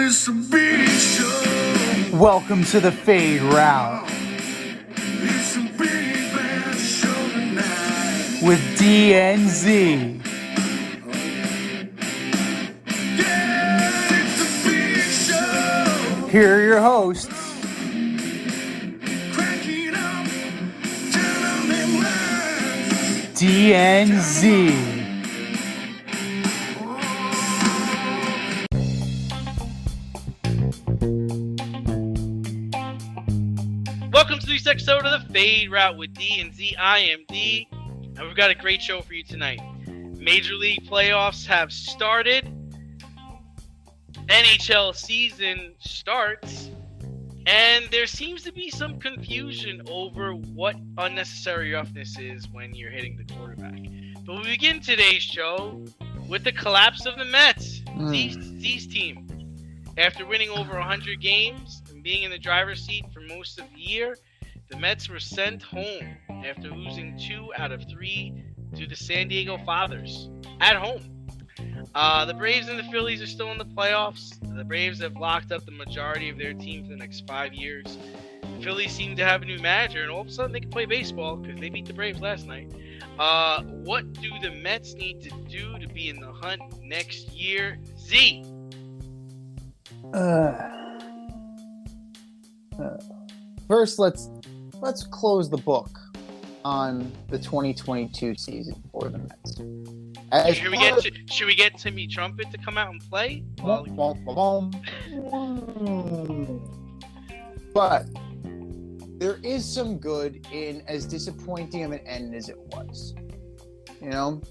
it's a big show. Welcome to the Fade Route It's a big bad show tonight. with DNZ. Yeah, it's a big show. Here are your hosts, Cracking up, telling them lies. DNZ. Welcome to this episode of the Fade Route with D and Z. I am D, and we've got a great show for you tonight. Major League playoffs have started. NHL season starts, and there seems to be some confusion over what unnecessary roughness is when you're hitting the quarterback. But we begin today's show with the collapse of the Mets, Z's team. After winning over 100 games and being in the driver's seat for most of the year, the Mets were sent home after losing 2 out of 3 to the San Diego Fathers at home. The Braves and the Phillies are still in the playoffs. The Braves have locked up the majority of their team for the next 5 years. The Phillies seem to have a new manager, and all of a sudden they can play baseball because they beat the Braves last night. What do the Mets need to do to be in the hunt next year? Z. First, let's close the book on the 2022 season for the Mets. Should we get Timmy Trumpet to come out and play? But there is some good in as disappointing of an end as it was. You know,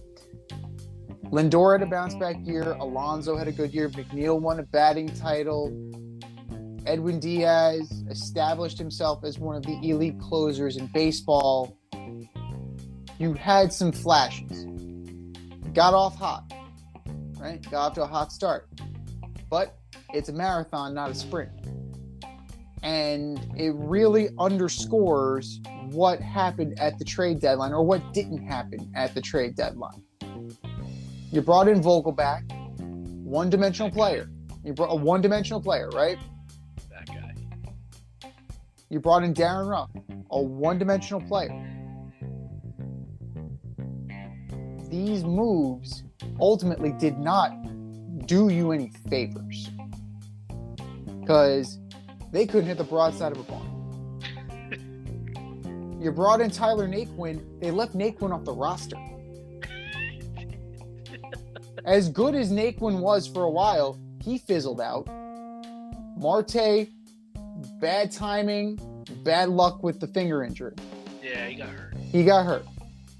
Lindor had a bounce back year. Alonso had a good year. McNeil won a batting title. Edwin Diaz established himself as one of the elite closers in baseball. You had some flashes. Got off hot, right? Got off to a hot start. But it's a marathon, not a sprint. And it really underscores what happened at the trade deadline or what didn't happen at the trade deadline. You brought in Vogelback, one-dimensional player. You brought a one-dimensional player, right? That guy. You brought in Darren Ruff, a one-dimensional player. These moves ultimately did not do you any favors because they couldn't hit the broadside of a barn. You brought in Tyler Naquin. They left Naquin off the roster. As good as Naquin was for a while, he fizzled out. Marte, bad timing, bad luck with the finger injury. Yeah, he got hurt.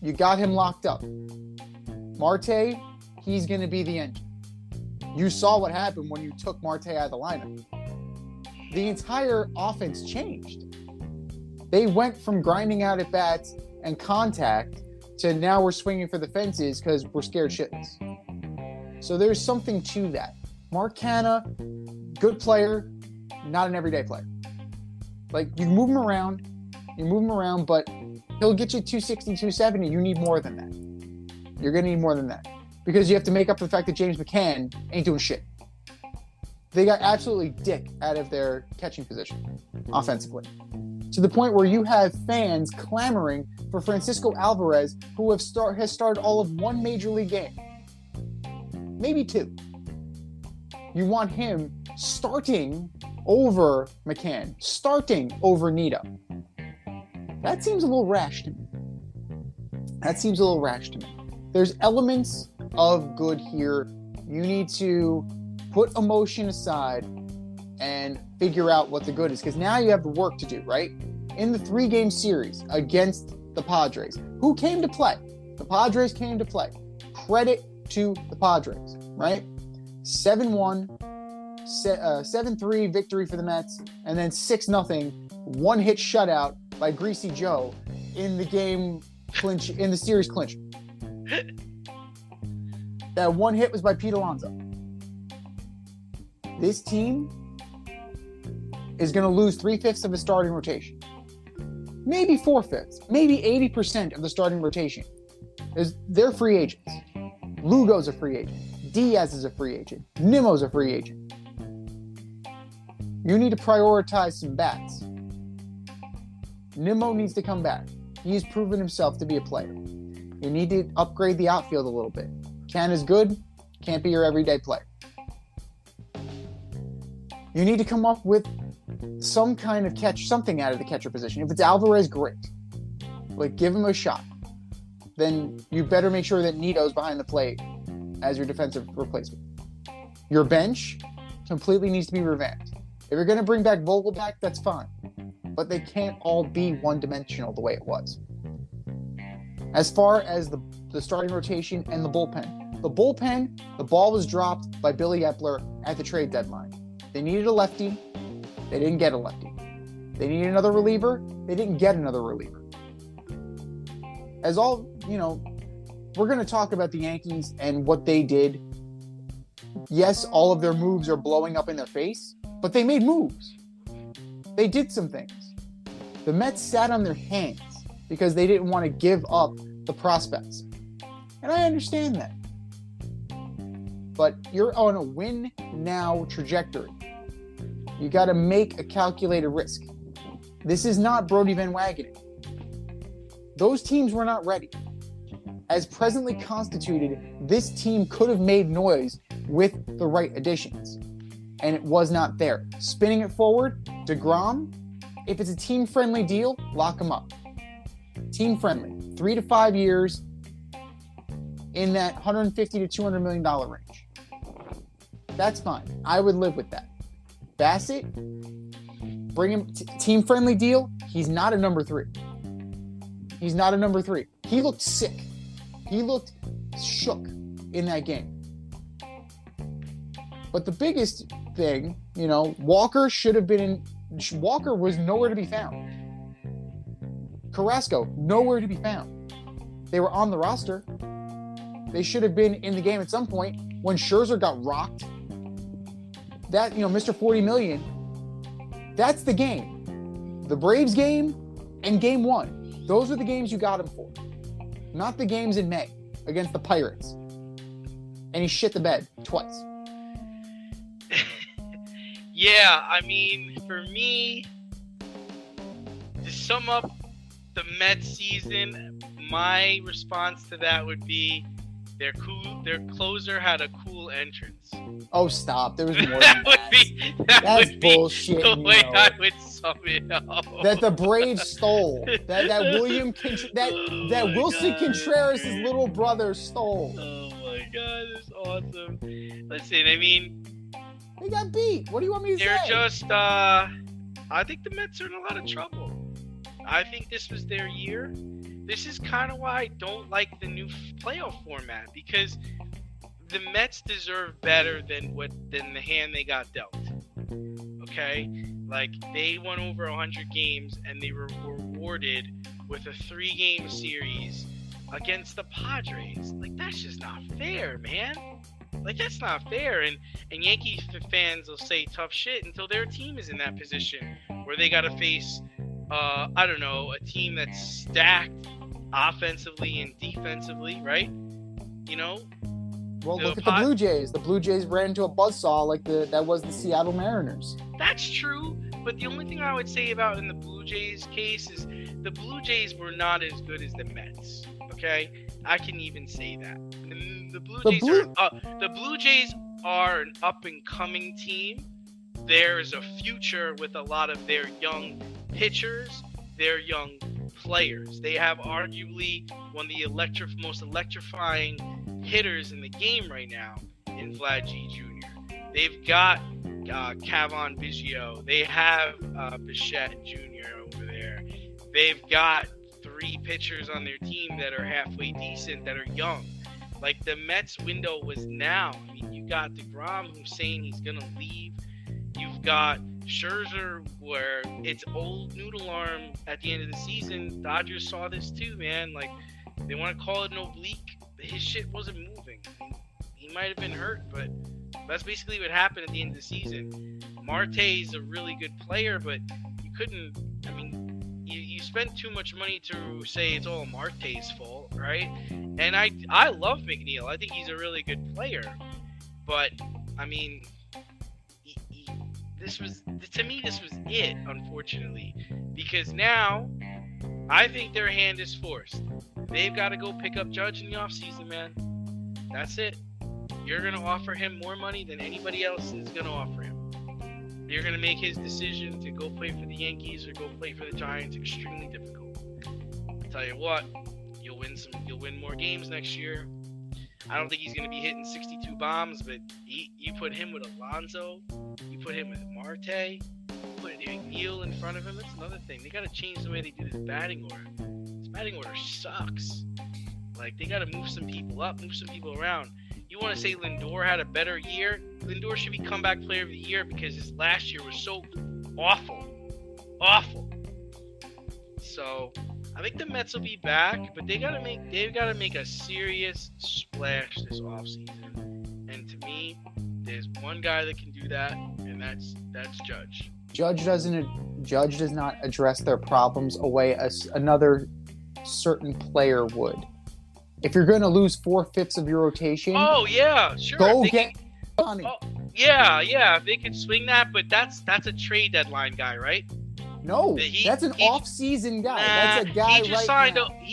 You got him locked up. Marte, he's going to be the engine. You saw what happened when you took Marte out of the lineup. The entire offense changed. They went from grinding out at bats and contact to now we're swinging for the fences because we're scared shitless. So there's something to that. Mark Canha, good player, not an everyday player. Like, you move him around, but he'll get you 260, 270. You need more than that. You're going to need more than that. Because you have to make up for the fact that James McCann ain't doing shit. They got absolutely dick out of their catching position offensively. To the point where you have fans clamoring for Francisco Alvarez, who has started all of one major league game. Maybe 2. You want him starting over McCann, starting over Nito. That seems a little rash to me. There's elements of good here. You need to put emotion aside and figure out what the good is. Because now you have the work to do, right? In the 3-game series against the Padres, who came to play? The Padres came to play. Credit to the Padres, right? 7-1, 7-3 victory for the Mets, and then 6-0 one-hit shutout by Greasy Joe in the series clinch. That one hit was by Pete Alonso. This team is going to lose 3/5 of the starting rotation. Maybe 4/5, maybe 80% of the starting rotation. They're free agents. Lugo's a free agent. Diaz is a free agent. Nimmo's a free agent. You need to prioritize some bats. Nimmo needs to come back. He's proven himself to be a player. You need to upgrade the outfield a little bit. Ken is good, can't be your everyday player. You need to come up with some kind of something out of the catcher position. If it's Alvarez, great. Like, give him a shot. Then you better make sure that Nito's behind the plate as your defensive replacement. Your bench completely needs to be revamped. If you're going to bring back Vogelback, that's fine. But they can't all be one-dimensional the way it was. As far as the starting rotation and the bullpen, the ball was dropped by Billy Epler at the trade deadline. They needed a lefty. They didn't get a lefty. They needed another reliever. They didn't get another reliever. We're going to talk about the Yankees and what they did. Yes, all of their moves are blowing up in their face, but they made moves. They did some things. The Mets sat on their hands because they didn't want to give up the prospects. And I understand that. But you're on a win-now trajectory. You got to make a calculated risk. This is not Brody Van Wagenen. Those teams were not ready. As presently constituted, this team could have made noise with the right additions. And it was not there. Spinning it forward, DeGrom, if it's a team-friendly deal, lock him up. Team-friendly. 3 to 5 years in that $150 to $200 million range. That's fine. I would live with that. Bassett, bring him team-friendly deal. He's not a number 3. He's not a number 3. He looked sick. He looked shook in that game. But the biggest thing, Walker should have been in. Walker was nowhere to be found. Carrasco, nowhere to be found. They were on the roster. They should have been in the game at some point. When Scherzer got rocked, that, Mr. 40 million, that's the game. The Braves game and game 1. Those are the games you got him for. Not the games in May against the Pirates. And he shit the bed twice. Yeah, for me, to sum up the Mets season, my response to that would be their closer had a cool entrance. Oh, stop. There was more than that. That's bullshit. The way I would sum it up. That the Braves stole. That Wilson Contreras' little brother stole. Oh my god, that's awesome. Listen, they got beat. What do you want me to say? they're just, I think the Mets are in a lot of trouble. I think this was their year. This is kind of why I don't like the new playoff format, because the Mets deserve better than the hand they got dealt. Okay? Like, they won over 100 games, and they were rewarded with a 3-game series against the Padres. Like, that's just not fair, man. Like, that's not fair. And Yankee fans will say tough shit until their team is in that position where they got to face, a team that's stacked offensively and defensively, right? Well, look at the Blue Jays. The Blue Jays ran into a buzzsaw that was the Seattle Mariners. That's true, but the only thing I would say about in the Blue Jays case is the Blue Jays were not as good as the Mets. Okay, I can even say that. The Blue Jays are an up and coming team. There is a future with a lot of their young pitchers, their young players. They have arguably one of the most electrifying hitters in the game right now in Vlad G. Jr. They've got Kavon Biggio. They have Bichette Jr. over there. They've got 3 pitchers on their team that are halfway decent, that are young. Like, the Mets window was now. You got DeGrom, who's saying he's going to leave. You've got Scherzer, where it's old noodle arm at the end of the season. Dodgers saw this too, man. Like, they want to call it an oblique. His shit wasn't moving. He might have been hurt, but that's basically what happened at the end of the season. Marte is a really good player, but you couldn't. You spent too much money to say it's all Marte's fault, right? And I love McNeil. I think he's a really good player. But, to me, this was it, unfortunately, because now I think their hand is forced. They've got to go pick up Judge in the offseason, man. That's it. You're going to offer him more money than anybody else is going to offer him. You're going to make his decision to go play for the Yankees or go play for the Giants extremely difficult. I'll tell you what, you'll win more games next year. I don't think he's going to be hitting 62 bombs, but you put him with Alonso, you put him with Marte, put McNeil in front of him. That's another thing. They got to change the way they do this batting order. This batting order sucks. Like, they got to move some people up, move some people around. You want to say Lindor had a better year? Lindor should be comeback player of the year because his last year was so awful. Awful. So, I think the Mets will be back, but they've got to make a serious splash this offseason. And to me, there's one guy that can do that, and that's Judge. Judge does not address their problems away as another certain player would. If you're going to lose 4/5 of your rotation, oh yeah, sure. go get money. Oh, yeah, if they could swing that, but that's a trade deadline guy, right? No, that's an off-season guy. That's a guy He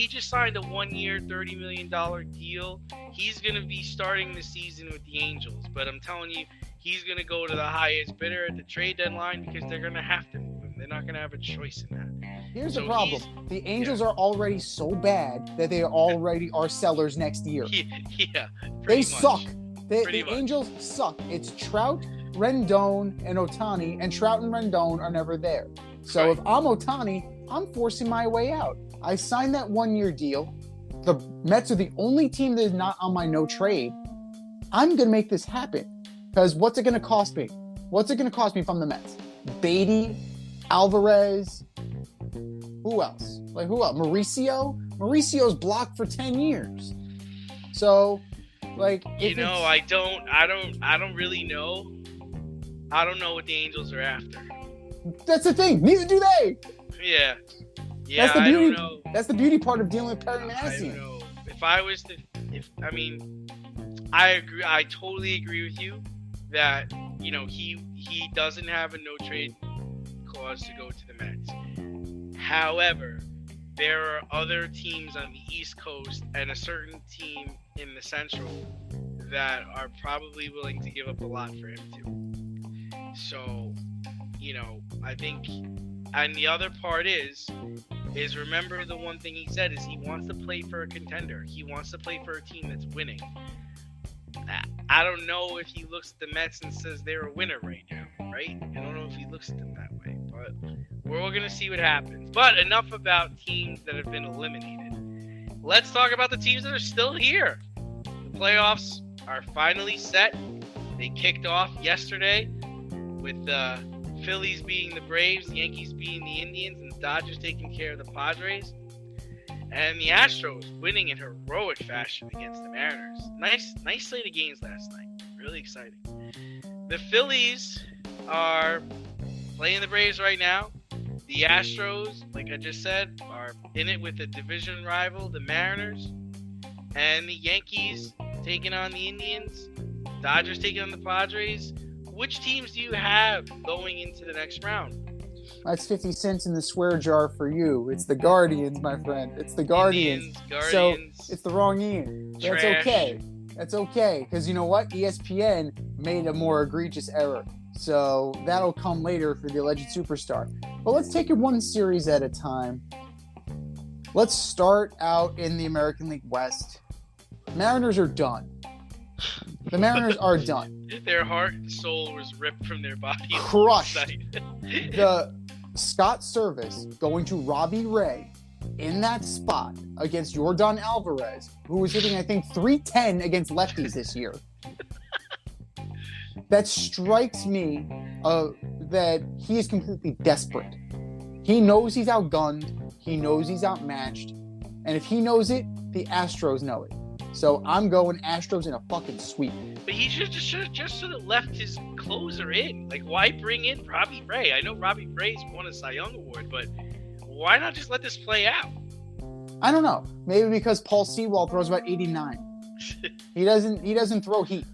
just signed a 1-year, $30 million deal. He's going to be starting the season with the Angels, but I'm telling you, he's going to go to the highest bidder at the trade deadline because they're going to have to move him. They're not going to have a choice in that. Here's the problem. The Angels are already so bad that they already are sellers next year. Yeah. They suck. The Pretty much. Angels suck. It's Trout, Rendon, and Ohtani, and Trout and Rendon are never there. So Right. if I'm Ohtani, I'm forcing my way out. I signed that 1-year deal. The Mets are the only team that is not on my no trade. I'm going to make this happen. Because what's it going to cost me? What's it going to cost me from the Mets? Beatty, Alvarez, who else? Who else? Mauricio? Mauricio's blocked for 10 years. So, I don't really know. I don't know what the Angels are after. That's the thing. Neither do they. Yeah. That's the I beauty. don't know. That's the beauty part of dealing with Perry I don't Massey. know. I agree. I totally agree with you that, he doesn't have a no trade clause to go to the Mets. However, there are other teams on the East Coast and a certain team in the Central that are probably willing to give up a lot for him too. So, I think, and the other part is remember the one thing he said is he wants to play for a contender. He wants to play for a team that's winning. I don't know if he looks at the Mets and says they're a winner right now, right? I don't know if he looks at them that way, but we're all going to see what happens. But enough about teams that have been eliminated. Let's talk about the teams that are still here. The playoffs are finally set. They kicked off yesterday with the Phillies beating the Braves, the Yankees beating the Indians, and the Dodgers taking care of the Padres. And the Astros winning in heroic fashion against the Mariners. Nice slate of games last night. Really exciting. The Phillies are playing the Braves right now. The Astros, like I just said, are in it with the division rival, the Mariners. And the Yankees taking on the Indians. Dodgers taking on the Padres. Which teams do you have going into the next round? That's 50 cents in the swear jar for you. It's the Guardians, my friend. It's the Guardians. So it's the wrong Ian. That's Trash. okay. That's okay. Because you know what? ESPN made a more egregious error. So that'll come later for the alleged superstar. But let's take it one series at a time. Let's start out in the American League West. Mariners are done. The Mariners are done. Their heart and soul was ripped from their body. Crushed. The Scott Service going to Robbie Ray in that spot against Yordan Alvarez, who was hitting, I think, .310 against lefties this year. That strikes me that he is completely desperate. He knows he's outgunned. He knows he's outmatched. And if he knows it, the Astros know it. So I'm going Astros in a fucking sweep. But he should just sort of left his closer in. Like, why bring in Robbie Ray? I know Robbie Ray's won a Cy Young Award, but why not just let this play out? I don't know. Maybe because Paul Sewald throws about 89. He doesn't throw heat.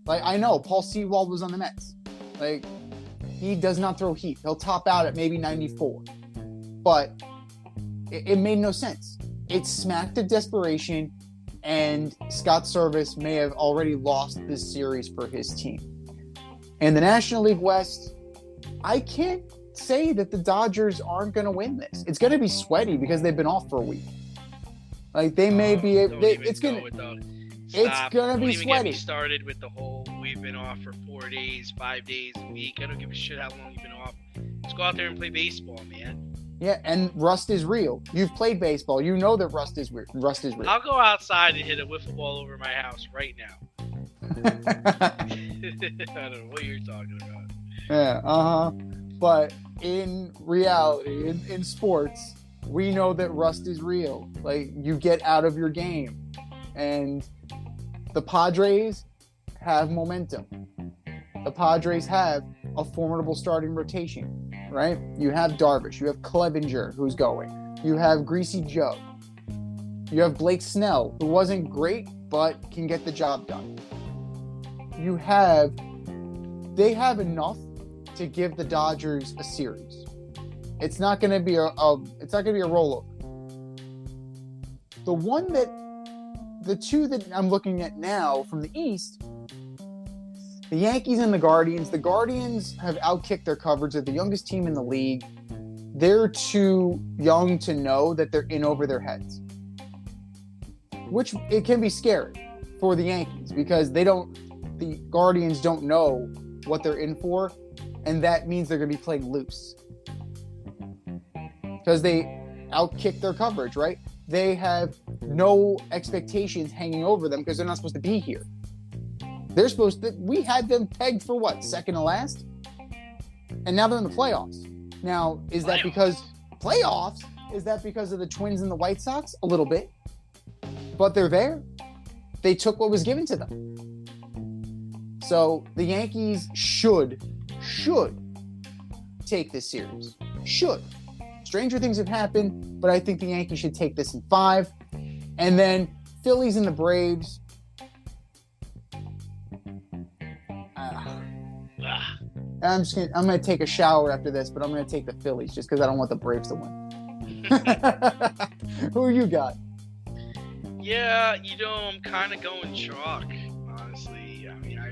Like, I know Paul Sewald was on the Mets. Like, He does not throw heat. He'll top out at maybe 94. But it made no sense. It smacked of desperation, and Scott Service may have already lost this series for his team. In the National League West, I can't say that the Dodgers aren't going to win this. It's going to be sweaty because they've been off for a week. Like, they may be able. It's going to be Don't even get sweaty. me started with the whole we've been off for 4 days, 5 days a week. I don't give a shit how long you've been off. Just go out there and play baseball, man. Yeah, and rust is real. You've played baseball. You know that rust is real. I'll go outside and hit a wiffle ball over my house right now. I don't know what you're talking about. Yeah, But in reality, in sports, we know that rust is real. Like, you get out of your game. And the Padres have momentum. The Padres have a formidable starting rotation, right? You have Darvish. You have Clevenger, who's going. You have Greasy Joe. You have Blake Snell, who wasn't great, but can get the job done. They have enough to give the Dodgers a series. It's not going to be a rollover. The two that I'm looking at now from the East, the Yankees and the Guardians. The Guardians have outkicked their coverage. They're the youngest team in the league. They're too young to know that they're in over their heads, which it can be scary for the Yankees because the Guardians don't know what they're in for, and that means they're going to be playing loose because they outkick their coverage, right? They have no expectations hanging over them because they're not supposed to be here. We had them pegged for what, second to last? And now they're in the playoffs. Now, is that because playoffs? Is that because of the Twins and the White Sox? A little bit. But they're there. They took what was given to them. So the Yankees should take this series. Should. Stranger things have happened, but I think the Yankees should take this in 5. And then Phillies and the Braves. I'm going to take a shower after this, but I'm going to take the Phillies just because I don't want the Braves to win. Who you got? Yeah, I'm kind of going chalk, honestly. I mean, I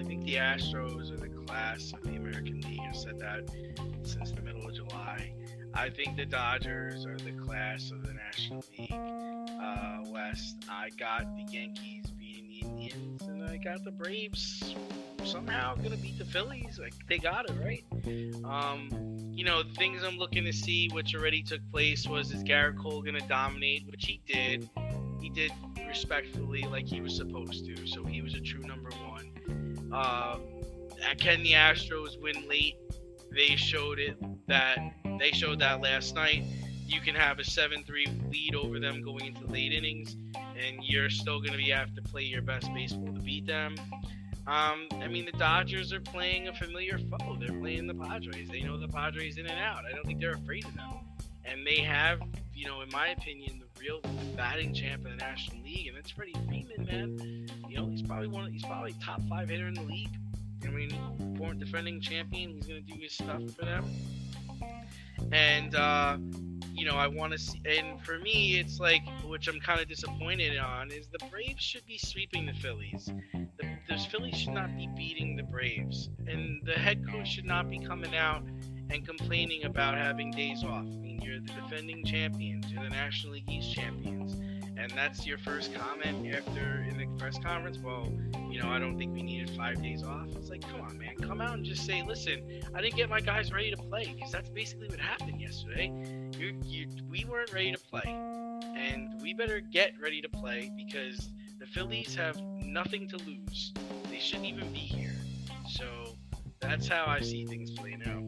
think the Astros are the class of the American League. I've said that since the middle of July. I think the Dodgers are the class of the National League West. I got the Yankees beating the Indians, and I got the Braves somehow gonna beat the Phillies. Like, they got it, right? The things I'm looking to see, which already took place, was is Garrett Cole gonna dominate, which he did. He did respectfully, like he was supposed to. So he was a true number one. Can the Astros win late? They showed that last night. You can have a 7-3 lead over them going into late innings, and you're still going to have to play your best baseball to beat them. The Dodgers are playing a familiar foe. They're playing the Padres. They know the Padres in and out. I don't think they're afraid of them. And they have, in my opinion, the real batting champ of the National League, and that's Freddie Freeman, man. He's probably top 5 hitter in the league. Former defending champion. He's going to do his stuff for them. And, I want to see, and for me, it's like, which I'm kind of disappointed on, is the Braves should be sweeping the Phillies. The Phillies should not be beating the Braves. And the head coach should not be coming out and complaining about having days off. You're the defending champions. You're the National League East champions. And that's your first comment after in the press conference. Well, I don't think we needed 5 days off. It's like, come on, man. Come out and just say, listen, I didn't get my guys ready to play, because that's basically what happened yesterday. We weren't ready to play. And we better get ready to play because the Phillies have nothing to lose. They shouldn't even be here. So that's how I see things playing out.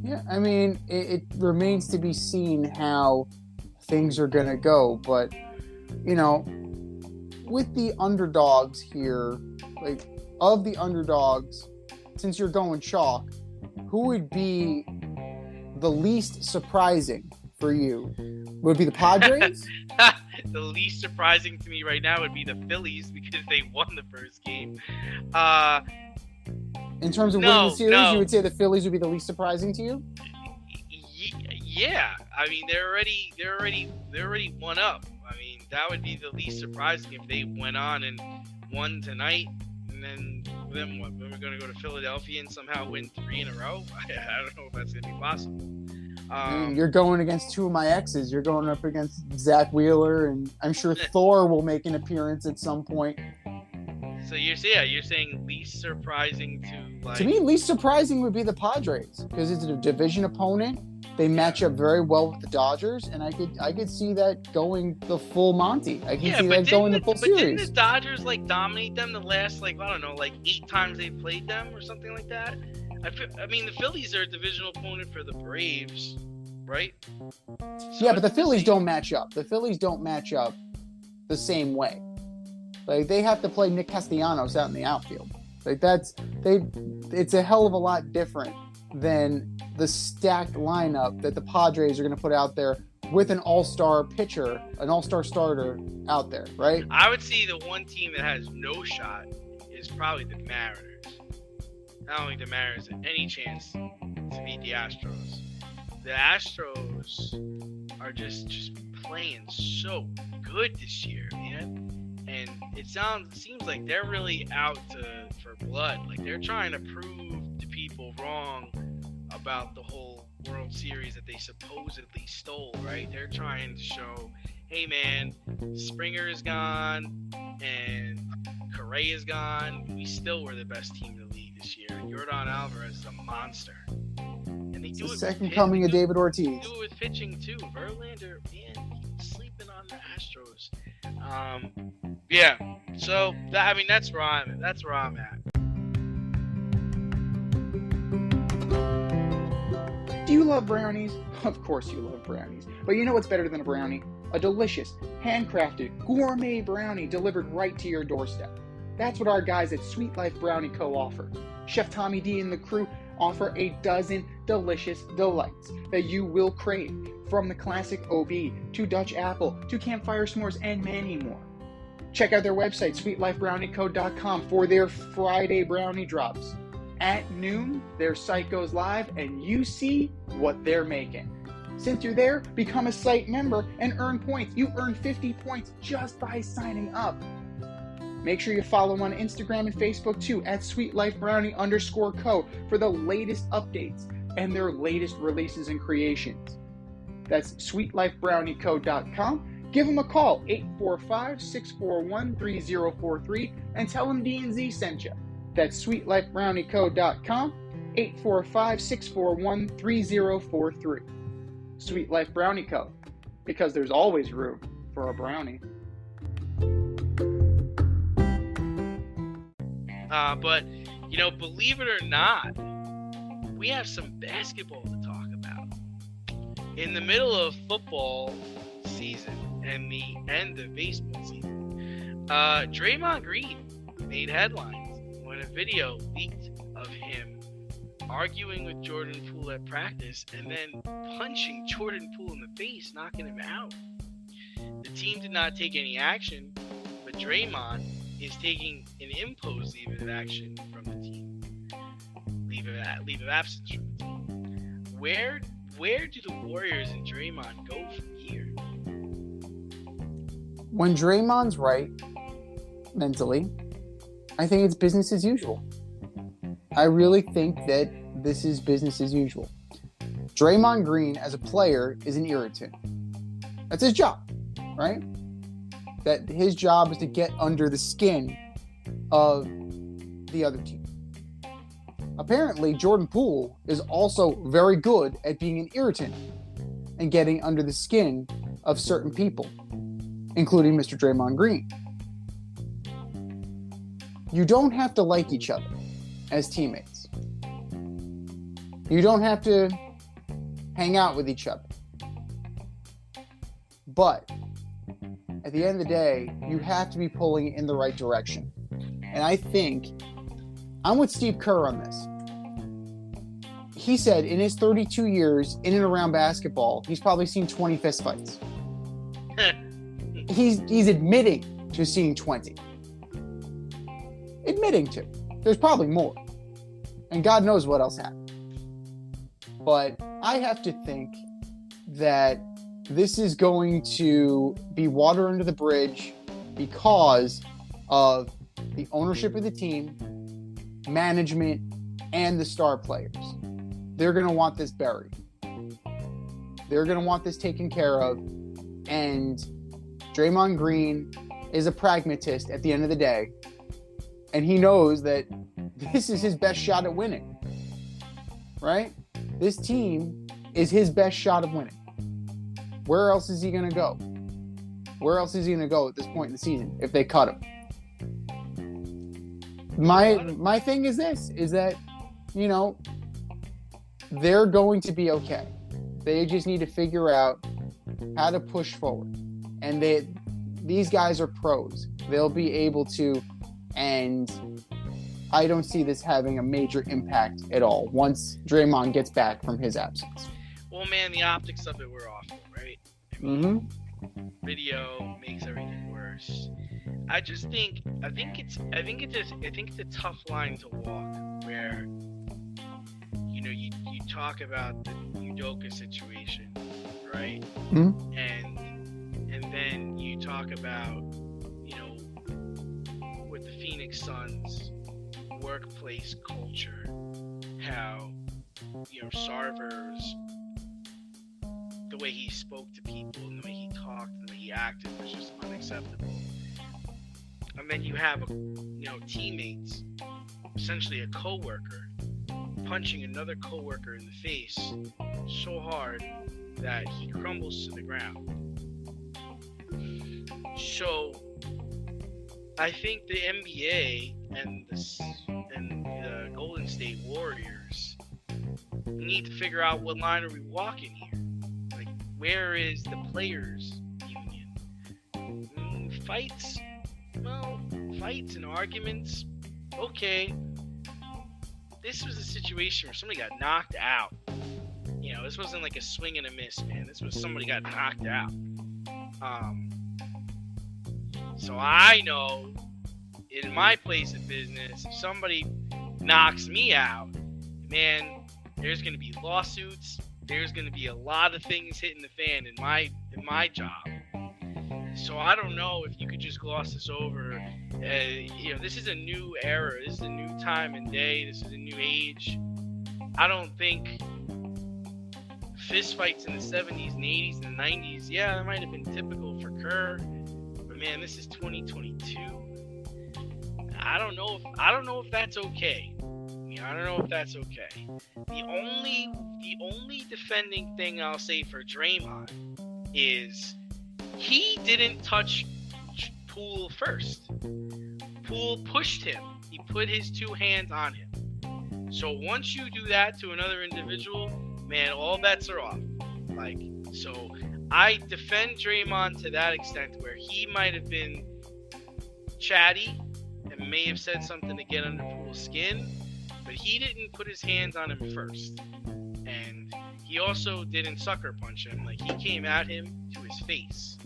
Yeah, it remains to be seen how things are going to go. But, with the underdogs here, like, of the underdogs, since you're going chalk, who would be the least surprising for you? Would it be the Padres? The least surprising to me right now would be the Phillies because they won the first game. In terms of winning No, the series, no. you would say the Phillies would be the least surprising to you? Yeah, I mean they're already one up. I mean that would be the least surprising if they went on and won tonight, and then what? We're gonna go to Philadelphia and somehow win 3 in a row. I don't know if that's gonna be possible. You're going against two of my exes. You're going up against Zach Wheeler, and I'm sure Thor will make an appearance at some point. So you're saying least surprising to like. To me, least surprising would be the Padres because it's a division opponent. They match up very well with the Dodgers, and I could see that going the full Monty. I can see that going the full Didn't series. the Dodgers like dominate them the last like I don't know like 8 times they played them or something like that? I mean the Phillies are a divisional opponent for the Braves, right? So Yeah, but the Phillies don't match up. The Phillies don't match up the same way. Like they have to play Nick Castellanos out in the outfield. Like it's a hell of a lot different than the stacked lineup that the Padres are going to put out there with an all-star pitcher, an all-star starter out there, right? I would see the one team that has no shot is probably the Mariners. I don't think the Mariners have any chance to beat the Astros. The Astros are just playing so good this year, man. And it seems like they're really out for blood. Like they're trying to prove to people wrong about the whole World Series that they supposedly stole, right? They're trying to show, hey man, Springer is gone and Correa is gone. We still were the best team in the league this year. Yordan Alvarez is a monster. And they do The it second with coming of pitching. David Ortiz. They do it with pitching too. Verlander, man, he's sleeping on the Astros. Yeah. So that's where I'm at. Do you love brownies? Of course you love brownies. But you know what's better than a brownie? A delicious, handcrafted, gourmet brownie delivered right to your doorstep. That's what our guys at Sweet Life Brownie Co. offer. Chef Tommy D and the crew offer a dozen delicious delights that you will crave, from the classic OB to Dutch apple to campfire s'mores and many more. Check out their website, sweetlifebrownieco.com, for their Friday brownie drops. At noon, their site goes live and you see what they're making. Since you're there, become a site member and earn points. You earn 50 points just by signing up. Make sure you follow them on Instagram and Facebook too, at sweetlifebrownie_co, for the latest updates and their latest releases and creations. That's sweetlifebrownieco.com. Give them a call, 845-641-3043, and tell them D&Z sent you. That's sweetlifebrownieco.com, 845-641-3043. Sweet Life Brownie Co., because there's always room for a brownie. But, believe it or not, we have some basketball to talk about. In the middle of football season and the end of baseball season, Draymond Green made headlines when a video leaked of him arguing with Jordan Poole at practice and then punching Jordan Poole in the face, knocking him out. The team did not take any action, but Draymond is taking an imposed leave of action from the team. Leave of absence from the team. Where do the Warriors and Draymond go from here? When Draymond's right, mentally, I think it's business as usual. I really think that this is business as usual. Draymond Green, as a player, is an irritant. That's his job, right? That his job is to get under the skin of the other team. Apparently, Jordan Poole is also very good at being an irritant and getting under the skin of certain people, including Mr. Draymond Green. You don't have to like each other as teammates. You don't have to hang out with each other. But at the end of the day, you have to be pulling in the right direction. And I think I'm with Steve Kerr on this. He said in his 32 years in and around basketball, he's probably seen 20 fistfights. He's admitting to seeing 20. Admitting to. There's probably more. And God knows what else happened. But I have to think that this is going to be water under the bridge because of the ownership of the team, management, and the star players. They're going to want this buried. They're going to want this taken care of. And Draymond Green is a pragmatist at the end of the day. And he knows that this is his best shot at winning. Right? This team is his best shot of winning. Where else is he going to go? Where else is he going to go at this point in the season if they cut him? My thing is this, is that, you know, they're going to be okay. They just need to figure out how to push forward. And these guys are pros. They'll be able to, and I don't see this having a major impact at all once Draymond gets back from his absence. Well, man, the optics of it were awful, right? I mean, video makes everything worse. I think it's a tough line to walk where, you know, you talk about the Udoka situation, right? Mm-hmm. And then you talk about, you know, with the Phoenix Suns workplace culture, how, you know, Sarver's, the way he spoke to people and the way he talked and the way he acted was just unacceptable. And then you have, you know, teammates, essentially a coworker, punching another coworker in the face so hard that he crumbles to the ground. So I think the NBA and the Golden State Warriors need to figure out what line are we walking here. Like, where is the players' union? Fights? Well, fights and arguments, okay. This was a situation where somebody got knocked out. You know, this wasn't like a swing and a miss, man. This was somebody got knocked out. So I know in my place of business, if somebody knocks me out, man, there's going to be lawsuits. There's going to be a lot of things hitting the fan in my job. So I don't know if you could just gloss this over. You know, this is a new era. This is a new time and day. This is a new age. I don't think fist fights in the 70s and 80s and the 90s, yeah, that might have been typical for Kerr. But man, this is 2022. I don't know if that's okay. I don't know if that's okay. The only defending thing I'll say for Draymond is he didn't touch Poole first. Poole pushed him. He put his two hands on him. So once you do that to another individual, man, all bets are off. Like, so I defend Draymond to that extent where he might have been chatty and may have said something to get under Poole's skin, but he didn't put his hands on him first. And he also didn't sucker punch him. Like, he came at him to his face.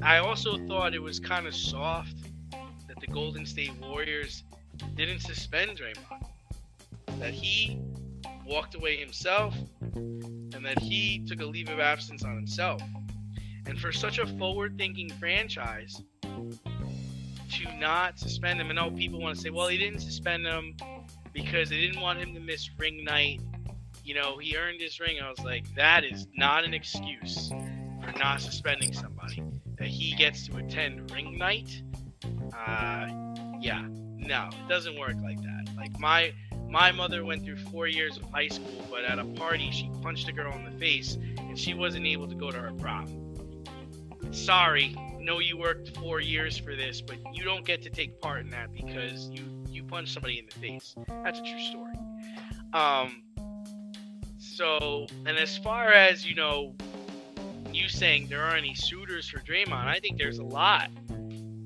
I also thought it was kind of soft that the Golden State Warriors didn't suspend Draymond. That he walked away himself and that he took a leave of absence on himself. And for such a forward-thinking franchise to not suspend him, I know people want to say, well, he didn't suspend him because they didn't want him to miss ring night. You know, he earned his ring. I was like, that is not an excuse for not suspending somebody. That he gets to attend ring night. Yeah, no, it doesn't work like that. Like, my mother went through 4 years of high school, but at a party, she punched a girl in the face, and she wasn't able to go to her prom. Sorry, know you worked 4 years for this, but you don't get to take part in that because you punched somebody in the face. That's a true story. So, and as far as, you know, you saying there aren't any suitors for Draymond, I think there's a lot,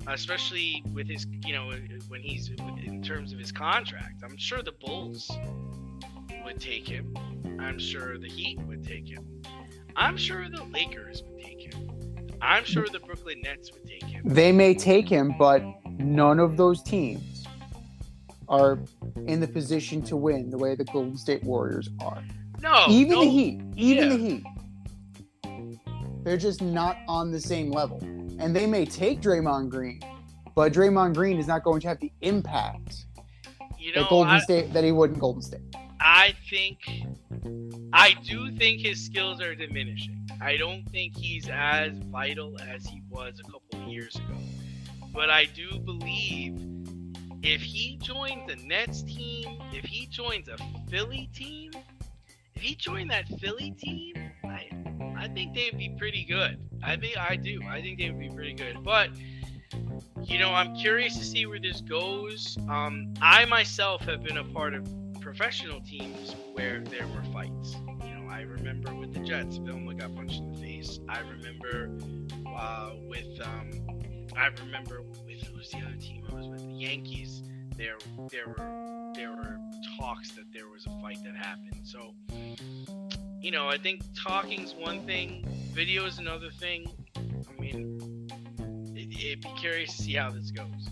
especially with his, you know, when he's in terms of his contract. I'm sure the Bulls would take him. I'm sure the Heat would take him. I'm sure the Lakers would take him. I'm sure the Brooklyn Nets would take him. They may take him, but none of those teams are in the position to win the way the Golden State Warriors are. No, Even no, the Heat, yeah. the Heat, they're just not on the same level. And they may take Draymond Green, but Draymond Green is not going to have the impact that he would in Golden State. I do think his skills are diminishing. I don't think he's as vital as he was a couple of years ago. But I do believe if he joins the Nets team, if he joins a Philly team, if he joined that Philly team, I think they would be pretty good. I think they would be pretty good. But, I'm curious to see where this goes. I myself have been a part of professional teams where there were fights. I remember with the Jets, Vilma got punched in the face. I remember with who's the other team I was with, the Yankees. There were talks that there was a fight that happened. So, I think talking's one thing, video is another thing. I mean, it'd be curious to see how this goes.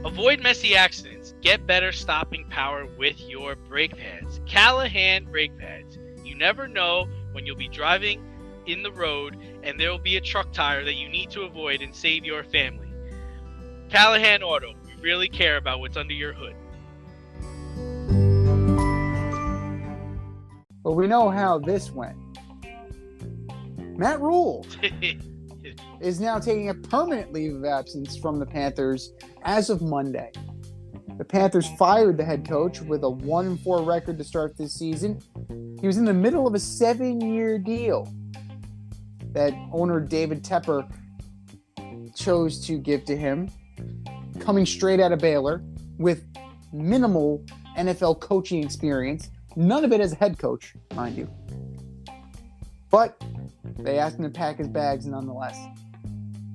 Avoid messy accidents. Get better stopping power with your brake pads. Callahan brake pads. You never know when you'll be driving in the road and there will be a truck tire that you need to avoid and save your family. Callahan Auto. We really care about what's under your hood. But we know how this went. Matt Rhule is now taking a permanent leave of absence from the Panthers as of Monday. The Panthers fired the head coach with a 1-4 record to start this season. He was in the middle of a 7-year deal that owner David Tepper chose to give to him, coming straight out of Baylor with minimal NFL coaching experience. None of it as a head coach, mind you. But they asked him to pack his bags nonetheless.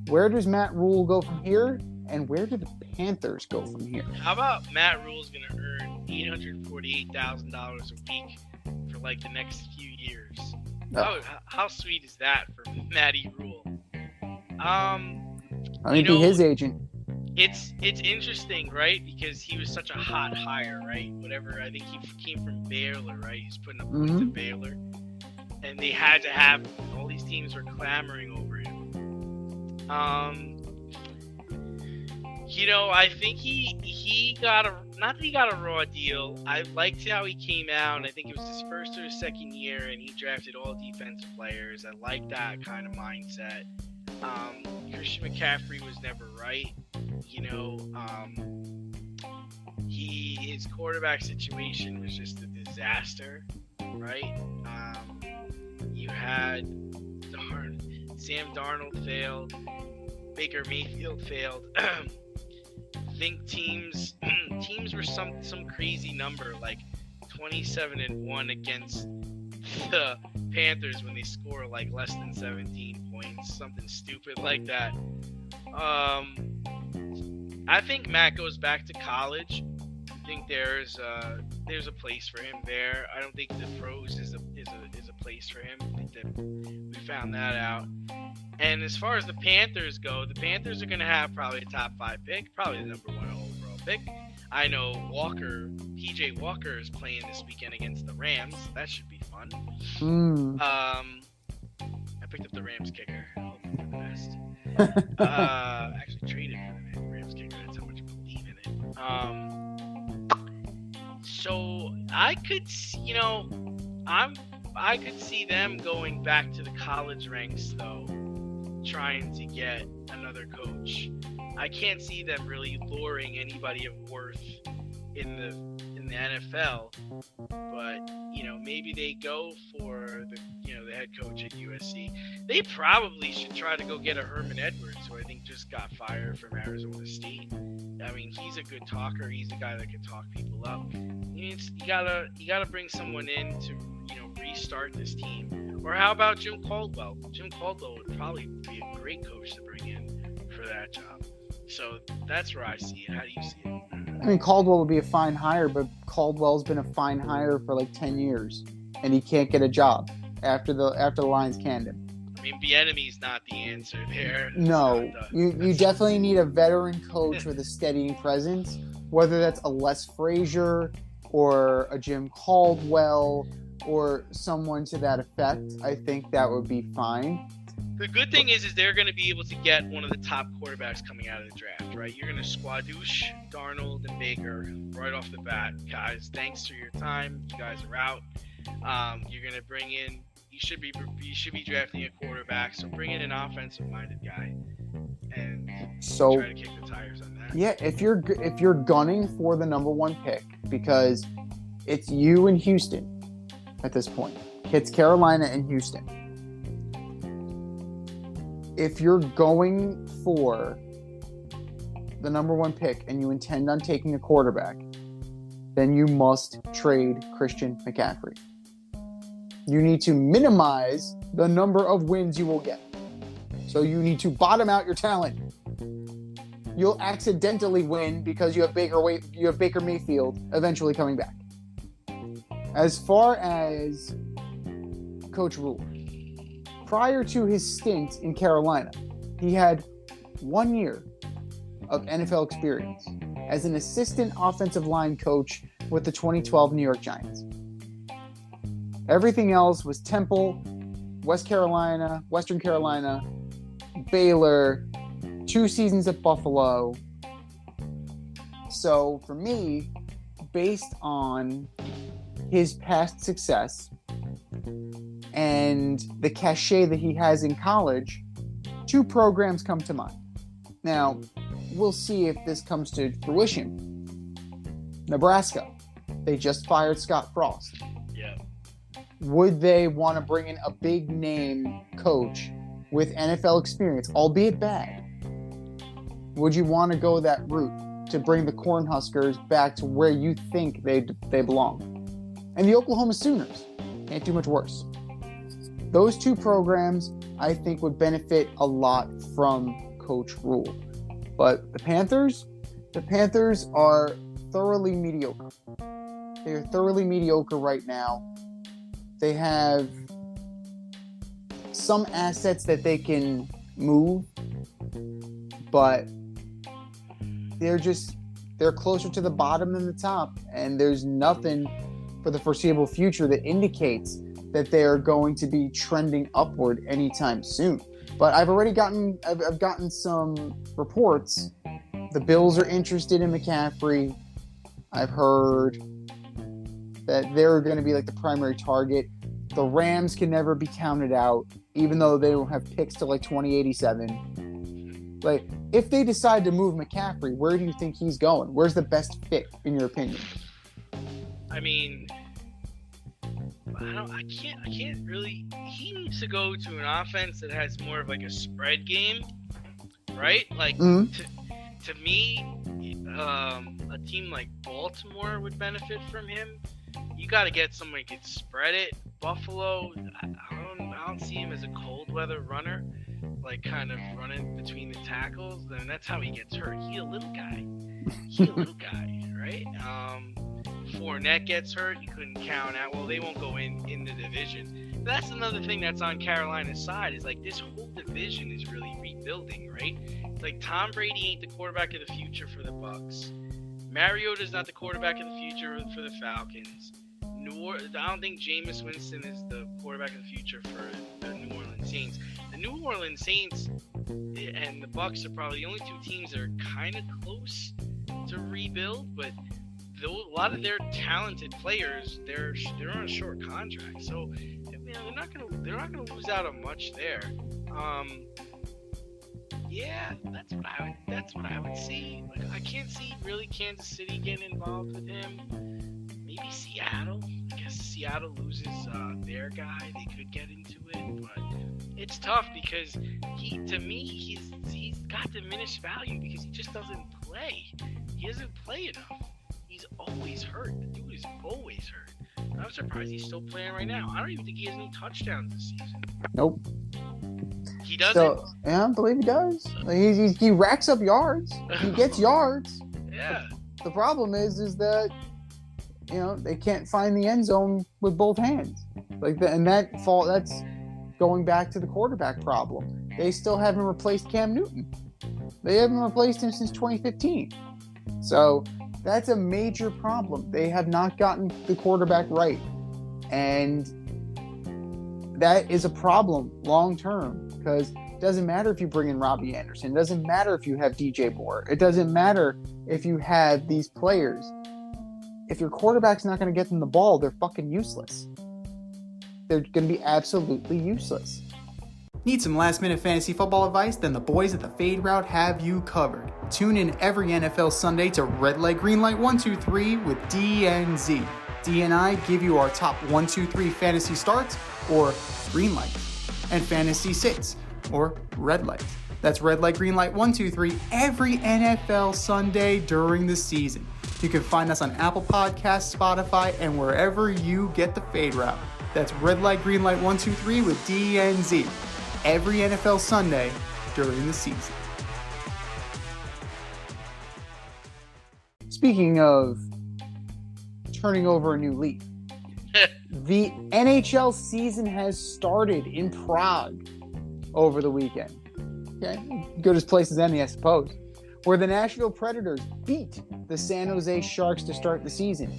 Where does Matt Rhule go from here? And where do the Panthers go from here? How about Matt Rhule's going to earn $848,000 a week for like the next few years? Oh. How sweet is that for Matty Rhule? Be his agent. It's interesting, right? Because he was such a hot hire, right? Whatever. I think he came from Baylor, right? He's putting up points at Baylor, and they had to have all these teams were clamoring over him. I think he got not that he got a raw deal. I liked how he came out, and I think it was his first or his second year, and he drafted all defensive players. I like that kind of mindset. Christian McCaffrey was never right. His quarterback situation was just a disaster, right? You had Sam Darnold failed, Baker Mayfield failed. I think teams were some crazy number like 27-1 against the Panthers when they score like less than 17 points, something stupid like that. I think Matt goes back to college. I think there's a place for him there. I don't think the pros is a place for him. I think that we found that out. And as far as the Panthers go, the Panthers are going to have probably a top 5 pick, probably the number 1 overall pick. I know PJ Walker is playing this weekend against the Rams. That should be fun. I picked up the Rams kicker. Hopefully for the best. Actually traded for the Rams kicker. That's how much I believe in it. So I could, I could see them going back to the college ranks though, trying to get another coach. I can't see them really luring anybody of worth in the NFL, but maybe they go for the head coach at USC. They probably should try to go get a Herman Edwards, who I think just got fired from Arizona State. I mean, he's a good talker. He's a guy that can talk people up. You gotta bring someone in to restart this team. Or how about Jim Caldwell? Jim Caldwell would probably be a great coach to bring in for that job. So that's where I see it. How do you see it? I mean, Caldwell would be a fine hire, but Caldwell's been a fine hire for like 10 years, and he can't get a job after the Lions canned him. I mean, Bieniemy's not the answer there. That's No, not the- you that's- definitely need a veteran coach with a steadying presence, whether that's a Les Frazier or a Jim Caldwell or someone to that effect. I think that would be fine. The good thing is they're going to be able to get one of the top quarterbacks coming out of the draft, right? You're going to squadouche Darnold and Baker right off the bat. Guys, thanks for your time. You guys are out. You're going to bring in. You should be drafting a quarterback, so bring in an offensive-minded guy and So try to kick the tires on that. yeah, if you're gunning for the number one pick, because it's you and Houston at this point. It's Carolina and Houston. If you're going for the number one pick and you intend on taking a quarterback, then you must trade Christian McCaffrey. You need to minimize the number of wins you will get. So you need to bottom out your talent. You'll accidentally win because you have Baker Mayfield eventually coming back. As far as Coach Rhule, prior to his stint in Carolina, he had 1 year of NFL experience as an assistant offensive line coach with the 2012 New York Giants. Everything else was Temple, Western Carolina, Baylor, 2 seasons at Buffalo. So for me, based on his past success and the cachet that he has in college, 2 programs come to mind. Now, we'll see if this comes to fruition. Nebraska, they just fired Scott Frost. Yeah. Would they want to bring in a big name coach with NFL experience, albeit bad? Would you want to go that route to bring the Cornhuskers back to where you think they belong? And the Oklahoma Sooners, can't do much worse. Those 2 programs, I think, would benefit a lot from Coach Rhule. But the Panthers are thoroughly mediocre. They are thoroughly mediocre right now. They have some assets that they can move, but they're closer to the bottom than the top, and there's nothing for the foreseeable future that indicates that they are going to be trending upward anytime soon. But I've gotten some reports. The Bills are interested in McCaffrey. I've heard that they're going to be like the primary target. The Rams can never be counted out, even though they don't have picks till like 2087. Like, if they decide to move McCaffrey, where do you think he's going? Where's the best fit, in your opinion? I mean, I can't really. He needs to go to an offense that has more of like a spread game, right? Like to me, a team like Baltimore would benefit from him. You got to get someone who can spread it. Buffalo, I don't see him as a cold weather runner, like kind of running between the tackles. And that's how he gets hurt. He's a little guy. Right? Fournette gets hurt, you couldn't count out. Well, they won't go in the division. But that's another thing that's on Carolina's side, is like this whole division is really rebuilding, right? It's like Tom Brady ain't the quarterback of the future for the Bucks. Mariota's not the quarterback of the future for the Falcons. I don't think Jameis Winston is the quarterback of the future for the New Orleans Saints. The New Orleans Saints and the Bucks are probably the only 2 teams that are kind of close to rebuild, but a lot of their talented players, they're on a short contract, so they're not gonna lose out on much there. Yeah, that's what I would see. Like, I can't see really Kansas City getting involved with him. Maybe Seattle. I guess Seattle loses their guy, they could get into it, but it's tough because he's got diminished value because he just doesn't play. He doesn't play enough. He's always hurt. The dude is always hurt. I'm surprised he's still playing right now. I don't even think he has any touchdowns this season. Nope. He doesn't? So, yeah, I believe he does. Like, he racks up yards. He gets yards. Yeah. The problem is that, they can't find the end zone with both hands. Like, that goes going back to the quarterback problem. They still haven't replaced Cam Newton. They haven't replaced him since 2015. So that's a major problem. They have not gotten the quarterback right. And that is a problem long term, because it doesn't matter if you bring in Robbie Anderson. It doesn't matter if you have DJ Moore. It doesn't matter if you have these players. If your quarterback's not going to get them the ball, they're fucking useless. They're going to be absolutely useless. Need some last-minute fantasy football advice? Then the boys at the Fade Route have you covered. Tune in every NFL Sunday to Red Light, Green Light 1, 2, 3 with DNZ. D and I give you our top 1, 2, 3 fantasy starts, or green light, and fantasy sits, or red light. That's Red Light, Green Light 1, 2, 3 every NFL Sunday during the season. You can find us on Apple Podcasts, Spotify, and wherever you get the Fade Route. That's Red Light, Green Light 1, 2, 3 with DNZ every NFL Sunday during the season. Speaking of turning over a new leaf, the NHL season has started in Prague over the weekend. Okay, good as place as any, I suppose, where the Nashville Predators beat the San Jose Sharks to start the season.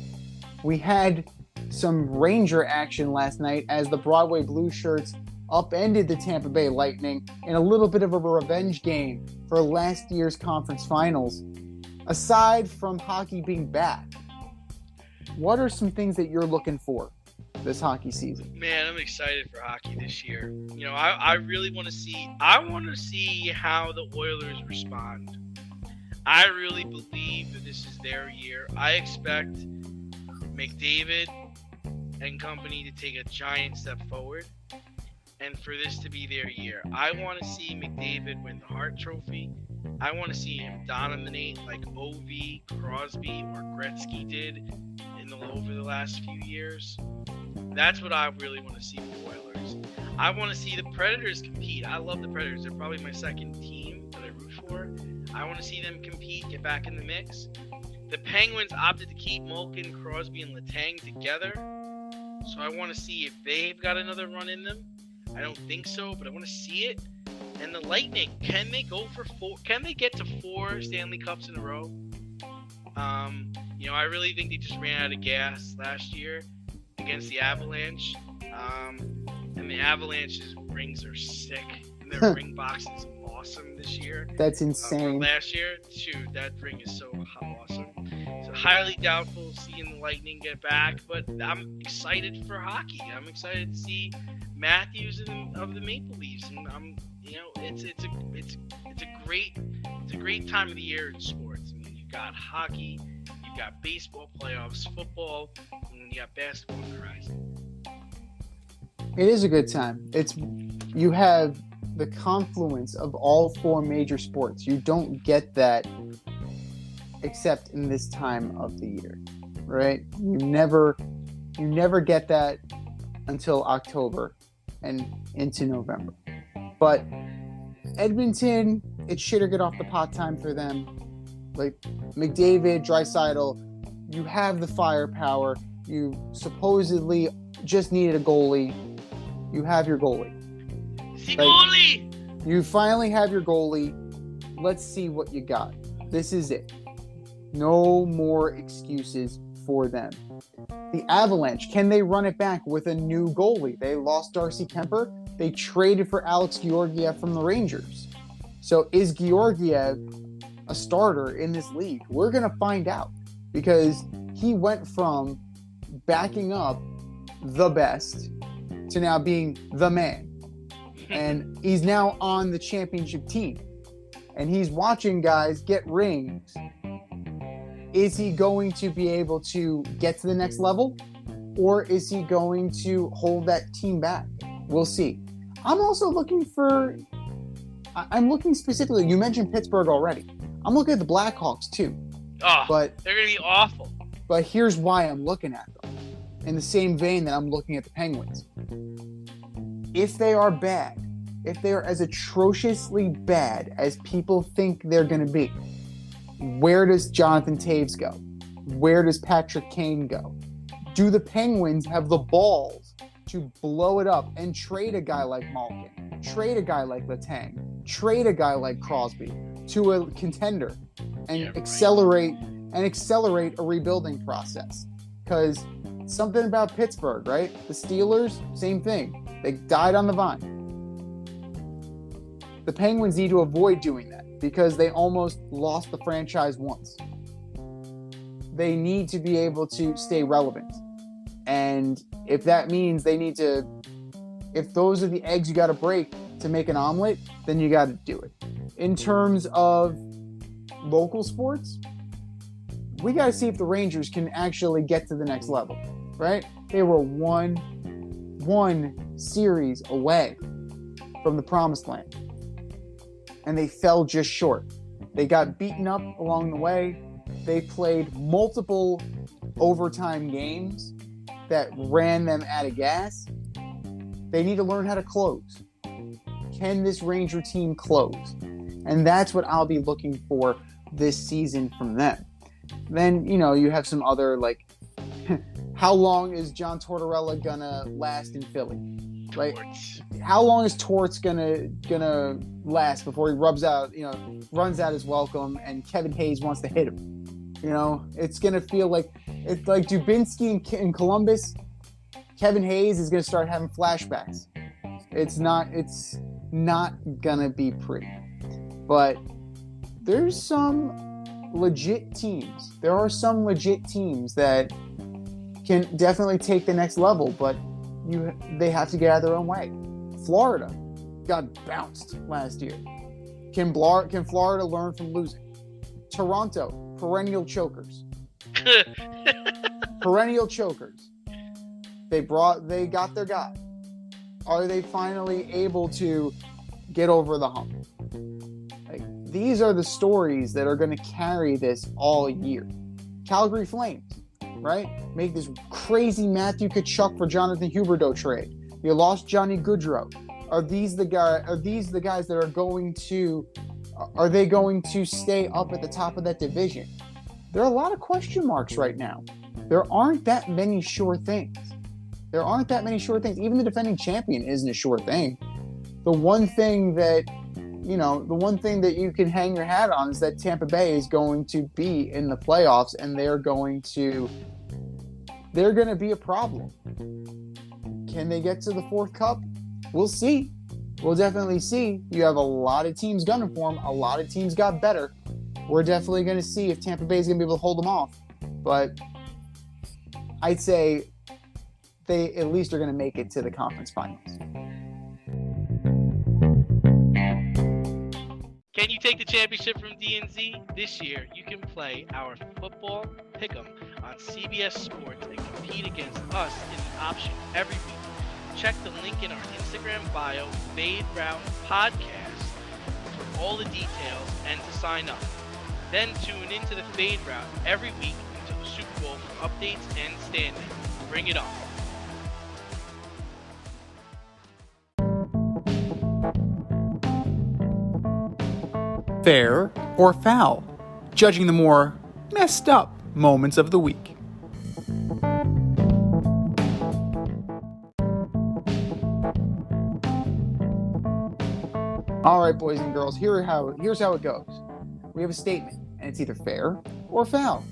We had some Ranger action last night as the Broadway Blue Shirts upended the Tampa Bay Lightning in a little bit of a revenge game for last year's conference finals. Aside from hockey being back, what are some things that you're looking for this hockey season? Man, I'm excited for hockey this year. You know, I really want to see. I want to see how the Oilers respond. I really believe that this is their year. I expect McDavid and company to take a giant step forward, and for this to be their year. I want to see McDavid win the Hart Trophy. I want to see him dominate like Ovi, Crosby, or Gretzky did over the last few years. That's what I really want to see with the Oilers. I want to see the Predators compete. I love the Predators. They're probably my second team that I root for. I want to see them compete, get back in the mix. The Penguins opted to keep Malkin, Crosby, and Letang together. So I want to see if they've got another run in them. I don't think so, but I want to see it. And the Lightning, can they go for 4? Can they get to 4 Stanley Cups in a row? You know, I really think they just ran out of gas last year against the Avalanche. And the Avalanche's rings are sick. And their ring box is awesome this year. That's insane. Last year, too, that ring is so awesome. So highly doubtful seeing the Lightning get back, but I'm excited for hockey. I'm excited to see Matthews of the Maple Leafs, and it's a great time of the year in sports. I mean, you've got hockey, you've got baseball playoffs, football, and you got basketball on the horizon. It is a good time. You have the confluence of all 4 major sports. You don't get that except in this time of the year, right? You never get that until October and into November. But Edmonton, it's shit or get off the pot time for them. Like McDavid, Draisaitl, you have the firepower. You supposedly just needed a goalie. You have your goalie. Goalie! You finally have your goalie. Let's see what you got. This is it. No more excuses for them. The Avalanche, can they run it back with a new goalie? They lost Darcy Kemper. They traded for Alex Georgiev from the Rangers. So is Georgiev a starter in this league? We're going to find out, because he went from backing up the best to now being the man. And he's now on the championship team. And he's watching guys get rings. Is he going to be able to get to the next level? Or is he going to hold that team back? We'll see. I'm also looking specifically, you mentioned Pittsburgh already. I'm looking at the Blackhawks too. Oh, but they're going to be awful. But here's why I'm looking at them. In the same vein that I'm looking at the Penguins. If they are bad, if they are as atrociously bad as people think they're going to be, where does Jonathan Taves go? Where does Patrick Kane go? Do the Penguins have the balls to blow it up and trade a guy like Malkin, trade a guy like Letang, trade a guy like Crosby to a contender and accelerate a rebuilding process. Because something about Pittsburgh, right? The Steelers, same thing. They died on the vine. The Penguins need to avoid doing that because they almost lost the franchise once. They need to be able to stay relevant. And if that means they need to, if those are the eggs you got to break to make an omelet, then you got to do it. In terms of local sports, we got to see if the Rangers can actually get to the next level, right? They were one series away from the promised land, and they fell just short. They got beaten up along the way. They played multiple overtime games that ran them out of gas. They need to learn how to close. Can this Ranger team close? And that's what I'll be looking for this season from them. Then, you have some other, like, how long is John Tortorella gonna last in Philly? Like, how long is Torts gonna last before he runs out his welcome and Kevin Hayes wants to hit him? It's gonna feel like it's like Dubinsky in Columbus. Kevin Hayes is gonna start having flashbacks. It's not gonna be pretty. But there's some legit teams. There are some legit teams that can definitely take the next level, but they have to get out of their own way. Florida got bounced last year. Can Florida learn from losing? Toronto, perennial chokers. Perennial chokers. They got their guy. Are they finally able to get over the hump? These are the stories that are going to carry this all year. Calgary Flames, right? Make this crazy Matthew Tkachuk for Jonathan Huberdeau trade. You lost Johnny Gaudreau. Are these the guys that are going to? Are they going to stay up at the top of that division? There are a lot of question marks right now. There aren't that many sure things. Even the defending champion isn't a sure thing. The one thing that you can hang your hat on is that Tampa Bay is going to be in the playoffs, and they're going to be a problem. Can they get to the fourth cup? We'll see. We'll definitely see. You have a lot of teams gunning for them. A lot of teams got better. We're definitely going to see if Tampa Bay is going to be able to hold them off. But I'd say they at least are going to make it to the conference finals. Can you take the championship from DNZ? This year, you can play our football pick'em on CBS Sports and compete against us in the option every week. Check the link in our Instagram bio, Fade Route Podcast, for all the details and to sign up. Then tune into the Fade Route every week until the Super Bowl for updates and standings. Bring it on. Fair or foul, judging the more messed up moments of the week. All right, boys and girls, here's how it goes. We have a statement, and it's either fair or foul.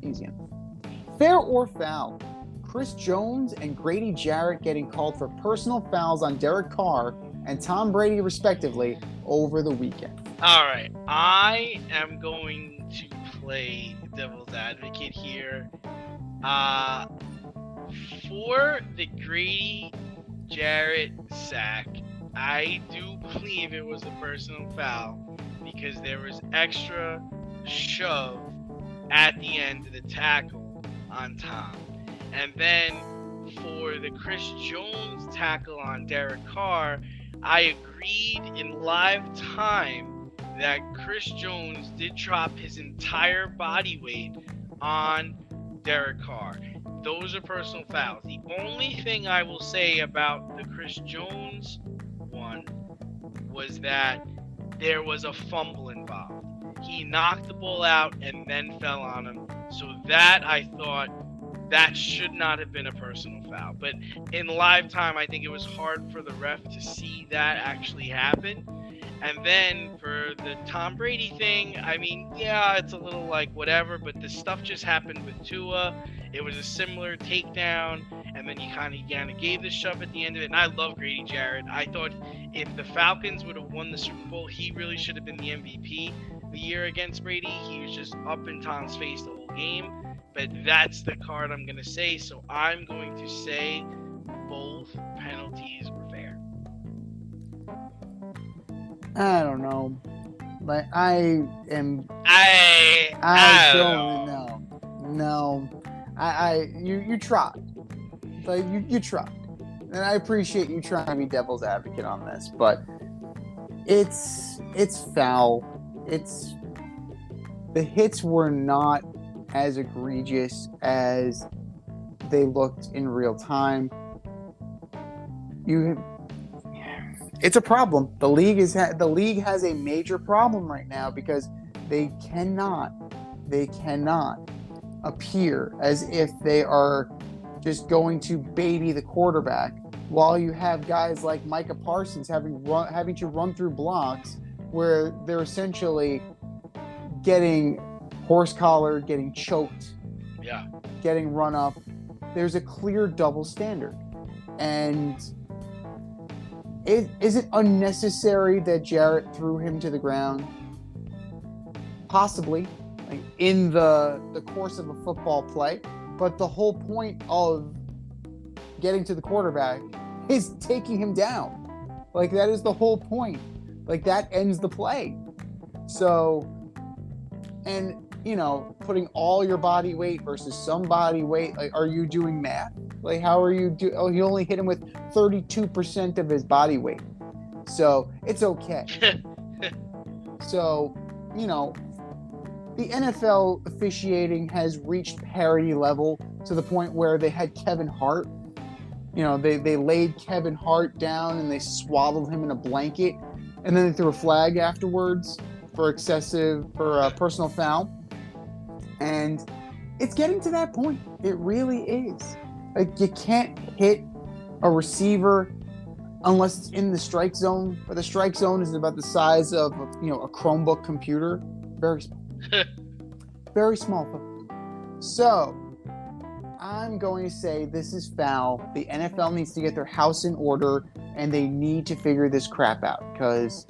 Easy enough. Fair or foul. Chris Jones and Grady Jarrett getting called for personal fouls on Derek Carr and Tom Brady, respectively, over the weekend. All right, I am going to play devil's advocate here. For the Grady Jarrett sack, I do believe it was a personal foul because there was extra shove at the end of the tackle on Tom. And then for the Chris Jones tackle on Derek Carr, I agreed in live time that Chris Jones did drop his entire body weight on Derek Carr. Those are personal fouls. The only thing I will say about the Chris Jones one was that there was a fumble involved. He knocked the ball out and then fell on him. So that I thought that should not have been a personal foul. But in live time, I think it was hard for the ref to see that actually happen. And then for the Tom Brady thing, I mean, yeah, it's a little like whatever, but the stuff just happened with Tua. It was a similar takedown, and then you kind of gave the shove at the end of it. And I love Grady Jarrett. I thought if the Falcons would have won the Super Bowl, he really should have been the MVP the year against Brady. He was just up in Tom's face the whole game. But that's the card I'm going to say. So I'm going to say both penalties were fair. I don't know. Like, I don't know. No. You tried. Like, you tried. And I appreciate you trying to be devil's advocate on this, but it's foul. The hits were not as egregious as they looked in real time. It's a problem. The league has a major problem right now because they cannot appear as if they are just going to baby the quarterback while you have guys like Micah Parsons having to run through blocks where they're essentially getting horse-collared, getting choked, getting run up. There's a clear double standard. And is it unnecessary that Jarrett threw him to the ground? Possibly, like in the course of a football play. But the whole point of getting to the quarterback is taking him down. Like, that is the whole point. Like, that ends the play. So, and, putting all your body weight versus some body weight, like, are you doing math? Like, how are you he only hit him with 32% of his body weight. So, it's okay. So, the NFL officiating has reached parity level to the point where they had Kevin Hart. They laid Kevin Hart down and they swaddled him in a blanket, and then they threw a flag afterwards for a personal foul. And it's getting to that point. It really is. Like, you can't hit a receiver unless it's in the strike zone. But the strike zone is about the size of a Chromebook computer. Very small. Very small. So, I'm going to say this is foul. The NFL needs to get their house in order, and they need to figure this crap out, because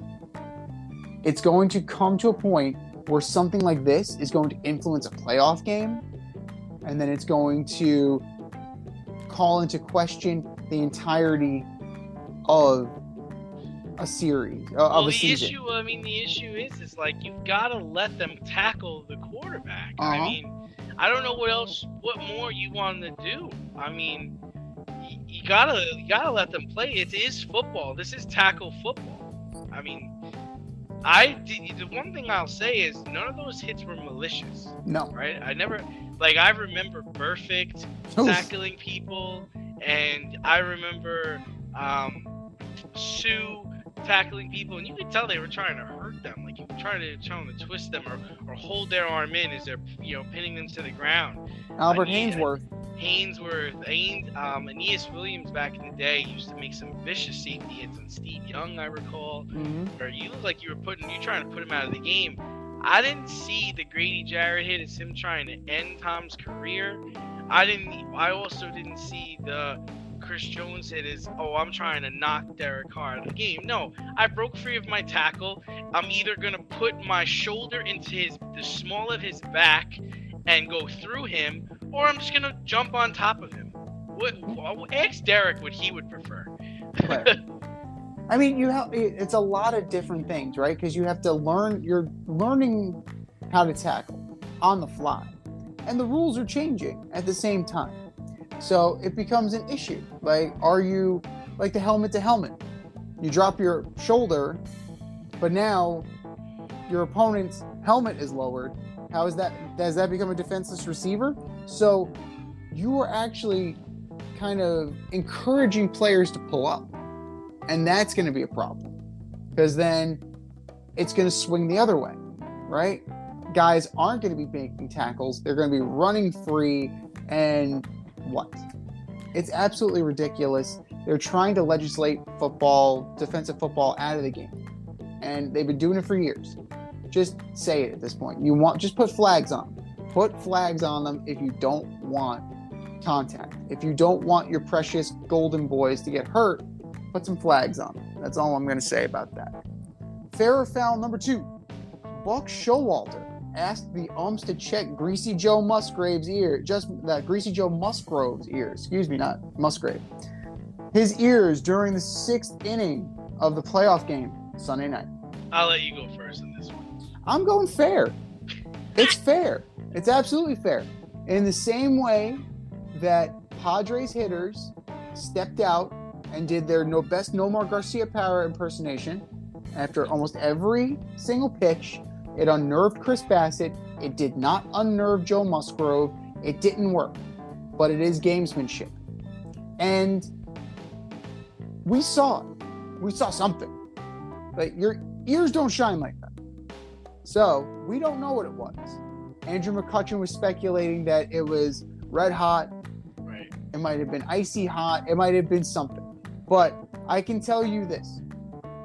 it's going to come to a point where something like this is going to influence a playoff game, and then it's going to call into question the entirety of a series, of a season. The issue is like, you've got to let them tackle the quarterback. Uh-huh. I mean, I don't know what more you want to do. I mean, you gotta let them play. It is football. This is tackle football. I mean, the one thing I'll say is none of those hits were malicious. No. Right? I remember Perfect tackling people, and I remember Sue tackling people, and you could tell they were trying to hurt them. Like, you were trying to twist them or hold their arm in as they're pinning them to the ground. Hainsworth, Aeneas Williams back in the day used to make some vicious safety hits on Steve Young, I recall. Mm-hmm. Or you look like you were trying to put him out of the game. I didn't see the Grady Jarrett hit as him trying to end Tom's career. I also didn't see the Chris Jones hit is, I'm trying to knock Derek Carr out of the game. No, I broke free of my tackle. I'm either going to put my shoulder into the small of his back and go through him, or I'm just going to jump on top of him. Ask Derek what he would prefer. Right. I mean, it's a lot of different things, right? Because you have to you're learning how to tackle on the fly. And the rules are changing at the same time. So it becomes an issue. Like, are you like the helmet to helmet? You drop your shoulder, but now your opponent's helmet is lowered. How is that? Does that become a defenseless receiver? So you are actually kind of encouraging players to pull up. And that's going to be a problem, because then it's going to swing the other way, right? Guys aren't going to be making tackles. They're going to be running free And what? It's absolutely ridiculous. They're trying to legislate football, defensive football, out of the game. And they've been doing it for years. Just say it at this point. Just put flags on them. Put flags on them if you don't want contact. If you don't want your precious golden boys to get hurt, put some flags on them. That's all I'm going to say about that. Fair or foul number 2. Buck Showalter asked the umps to check Greasy Joe Musgrave's ear. Greasy Joe Musgrove's ears. Excuse me, not Musgrave. His ears during the 6th inning of the playoff game Sunday night. I'll let you go first in this one. I'm going fair. It's fair. It's absolutely fair. In the same way that Padres hitters stepped out and did their best Nomar Garcia Power impersonation after almost every single pitch, it unnerved Chris Bassett. It did not unnerve Joe Musgrove. It didn't work. But it is gamesmanship. And we saw it. We saw something. Like, your ears don't shine like that. So, we don't know what it was. Andrew McCutcheon was speculating that it was red hot. Right. It might have been icy hot. It might have been something. But I can tell you this.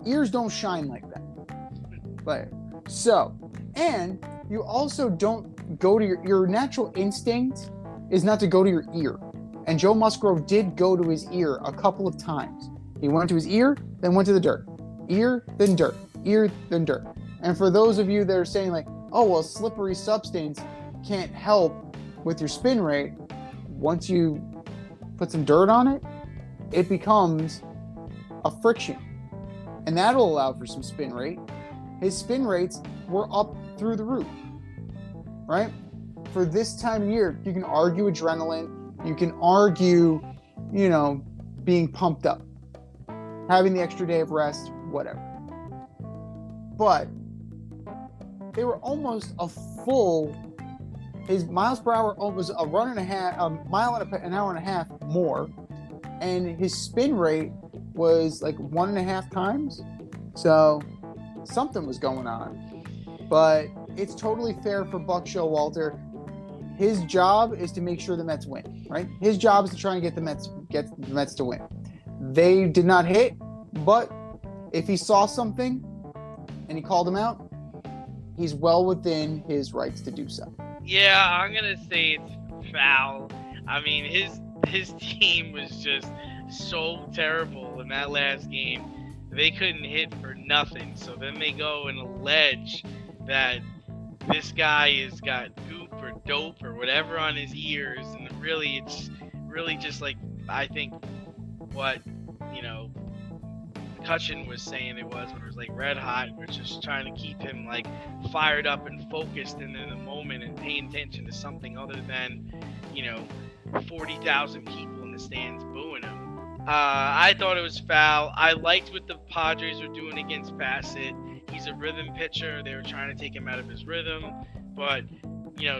Ears don't shine like that. But, and you also don't go to your natural instinct is not to go to your ear. And Joe Musgrove did go to his ear a couple of times. He went to his ear, then went to the dirt. Ear, then dirt. Ear, then dirt. And for those of you that are saying like, oh, well, slippery substance can't help with your spin rate, once you put some dirt on it, it becomes a friction. And that'll allow for some spin rate. His spin rates were up through the roof, right? For this time of year, you can argue adrenaline. You can argue, being pumped up, having the extra day of rest, whatever. But they were almost a full. His miles per hour was a mile and an hour and a half more, and his spin rate was like 1.5 times. So something was going on. But it's totally fair for Buck Showalter. His job is to make sure the Mets win, right? His job is to try and get the Mets to win. They did not hit, but if he saw something and he called him out, he's well within his rights to do so. Yeah, I'm gonna say it's foul. I mean, his team was just so terrible in that last game. They couldn't hit for nothing. So then they go and allege that this guy has got goop or dope or whatever on his ears, and really it's really just like, I think what McCutcheon was saying it was like red hot. We're just trying to keep him like fired up and focused and in the moment and paying attention to something other than 40,000 people in the stands booing him. I thought it was foul. I liked what the Padres were doing against Bassett. He's a rhythm pitcher. They were trying to take him out of his rhythm. But,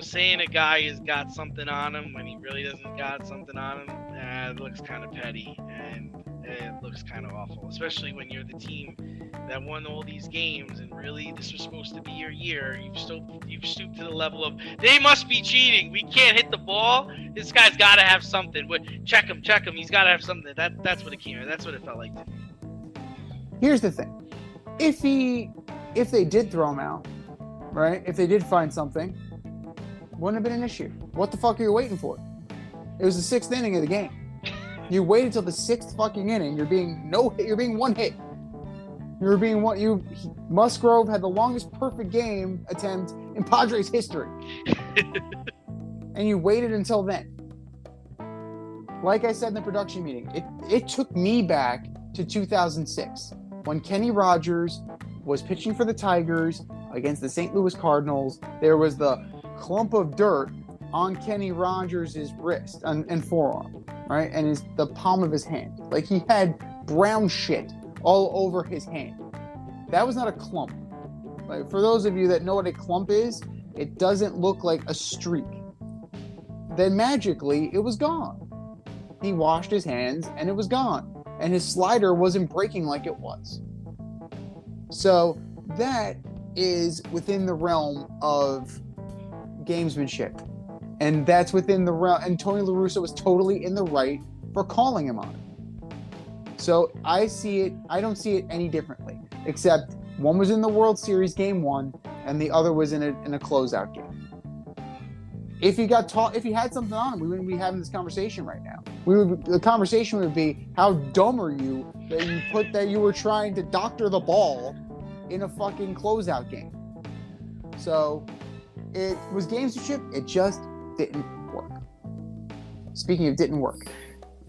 saying a guy has got something on him when he really doesn't got something on him, it looks kind of petty. And it looks kind of awful, especially when you're the team that won all these games and really this was supposed to be your year. You've stooped to the level of, they must be cheating. We can't hit the ball. This guy's got to have something. But check him. He's got to have something. That's what it came. That's what it felt like to me. Here's the thing. If they did throw him out, right? If they did find something, wouldn't have been an issue. What the fuck are you waiting for? It was the 6th inning of the game. You waited till the 6th fucking inning. You're being one hit. Musgrove had the longest perfect game attempt in Padres history. And you waited until then. Like I said in the production meeting, it took me back to 2006 when Kenny Rogers was pitching for the Tigers against the St. Louis Cardinals. There was the clump of dirt on Kenny Rogers' wrist and forearm, right? And the palm of his hand. Like, he had brown shit all over his hand. That was not a clump. Like, for those of you that know what a clump is, it doesn't look like a streak. Then magically, it was gone. He washed his hands and it was gone. And his slider wasn't breaking like it was. So that is within the realm of gamesmanship. And that's within the realm. And Tony La Russa was totally in the right for calling him on it. So I don't see it any differently, except one was in the World Series game 1 and the other was in a closeout game. If he had something on him, we wouldn't be having this conversation right now. The conversation would be, how dumb are you that you were trying to doctor the ball in a fucking closeout game? So it was gamesmanship. It just didn't work. Speaking of didn't work,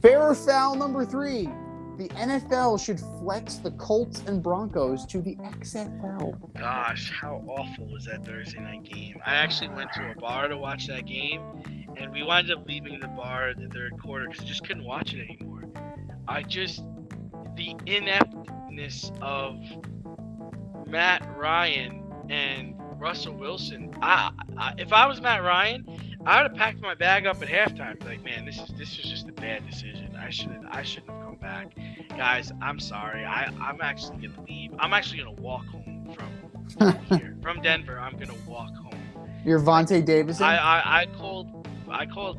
fair or foul number 3. The NFL should flex the Colts and Broncos to the XFL. Gosh, how awful was that Thursday night game? I actually went to a bar to watch that game, and we wound up leaving the bar in the third quarter because I just couldn't watch it anymore. The ineptness of Matt Ryan and Russell Wilson. If I was Matt Ryan, I would have packed my bag up at halftime. Like, man, this was just a bad decision. I shouldn't have come back. Guys, I'm sorry. I'm actually gonna leave. I'm actually gonna walk home from here. From Denver, I'm gonna walk home. You're Vontae Davis. I called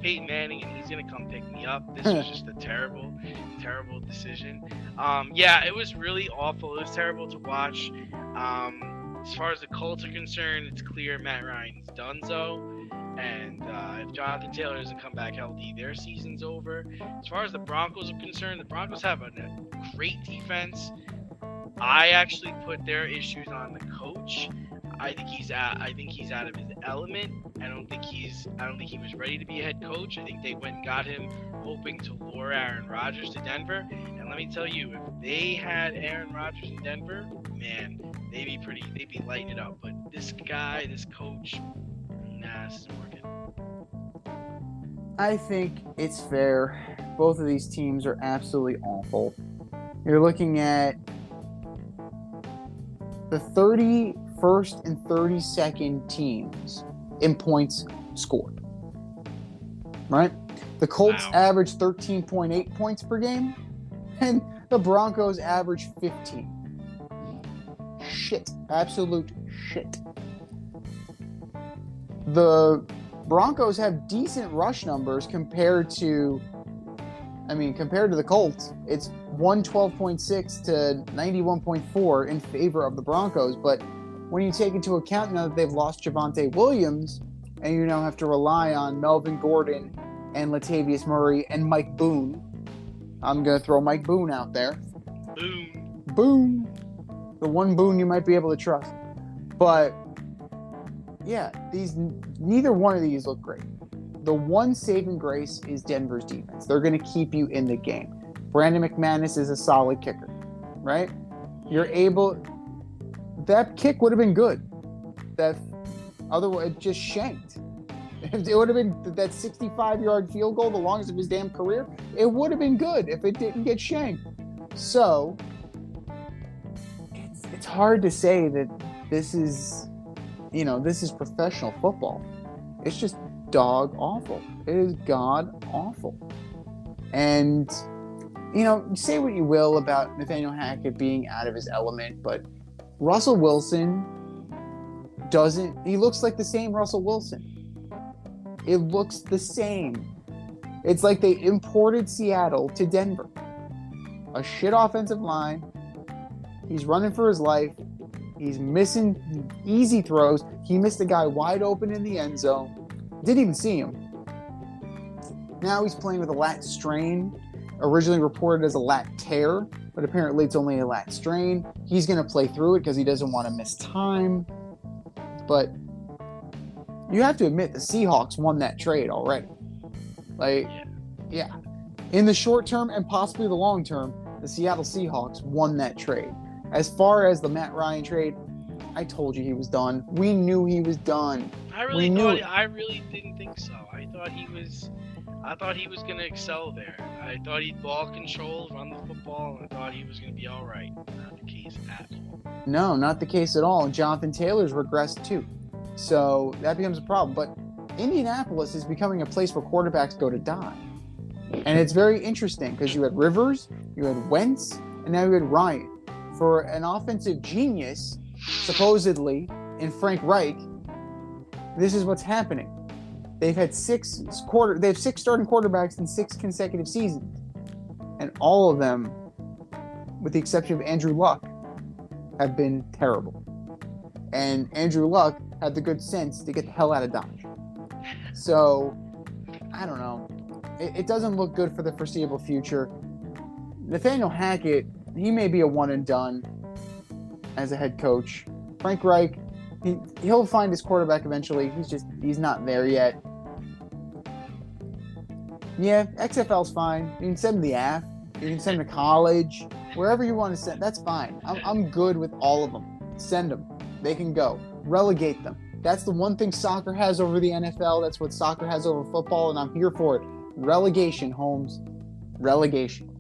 Peyton Manning and he's gonna come pick me up. This was just a terrible decision. Yeah, it was really awful. It was terrible to watch. As far as the Colts are concerned, it's clear Matt Ryan's donezo. And if Jonathan Taylor doesn't come back healthy, their season's over. As far as the Broncos are concerned, the Broncos have a great defense. I actually put their issues on the coach. I think he's out of his element. I don't think he was ready to be a head coach. I think they went and got him hoping to lure Aaron Rodgers to Denver. And let me tell you, if they had Aaron Rodgers in Denver, man, they'd be lighting it up. But this coach, nah, this isn't working. I think it's fair. Both of these teams are absolutely awful. You're looking at the 31st and 32nd teams in points scored. Right? The Colts average 13.8 points per game, and the Broncos average 15. Shit. Absolute shit. The Broncos have decent rush numbers compared to the Colts. It's 112.6 to 91.4 in favor of the Broncos. But when you take into account now that they've lost Javonte Williams and you now have to rely on Melvin Gordon and Latavius Murray and Mike Boone, I'm going to throw Mike Boone out there. Boone. The one Boone you might be able to trust. But yeah, neither one of these look great. The one saving grace is Denver's defense. They're going to keep you in the game. Brandon McManus is a solid kicker, right? That kick would have been good. Otherwise, it just shanked. If it would have been that 65-yard field goal, the longest of his damn career, it would have been good if it didn't get shanked. So it's hard to say that this is professional football. It's just dog awful. It is god awful. And, say what you will about Nathaniel Hackett being out of his element, but Russell Wilson he looks like the same Russell Wilson. It looks the same. It's like they imported Seattle to Denver. A shit offensive line. He's running for his life. He's missing easy throws. He missed a guy wide open in the end zone. Didn't even see him. Now he's playing with a lat strain. Originally reported as a lat tear, but apparently it's only a lat strain. He's going to play through it because he doesn't want to miss time. But you have to admit the Seahawks won that trade already. Yeah. In the short term and possibly the long term, the Seattle Seahawks won that trade. As far as the Matt Ryan trade, I told you he was done. We knew he was done. I really didn't think so. I thought he was going to excel there. I thought he'd ball control, run the football, and I thought he was going to be all right. Not the case at all. No, not the case at all. And Jonathan Taylor's regressed too. So that becomes a problem. But Indianapolis is becoming a place where quarterbacks go to die. And it's very interesting because you had Rivers, you had Wentz, and now you had Ryan. For an offensive genius, supposedly, in Frank Reich, this is what's happening. They have 6 starting quarterbacks in 6 consecutive seasons, and all of them, with the exception of Andrew Luck, have been terrible. And Andrew Luck had the good sense to get the hell out of Dodge. So, I don't know. It doesn't look good for the foreseeable future. Nathaniel Hackett, he may be a one and done as a head coach. Frank Reich, he'll find his quarterback eventually. He's not there yet. Yeah, XFL's fine. You can send him the AF. You can send him to college. Wherever you want to send, that's fine. I'm good with all of them. Send them. They can go. Relegate them. That's the one thing soccer has over the NFL. That's what soccer has over football, and I'm here for it. Relegation, Holmes. Relegation.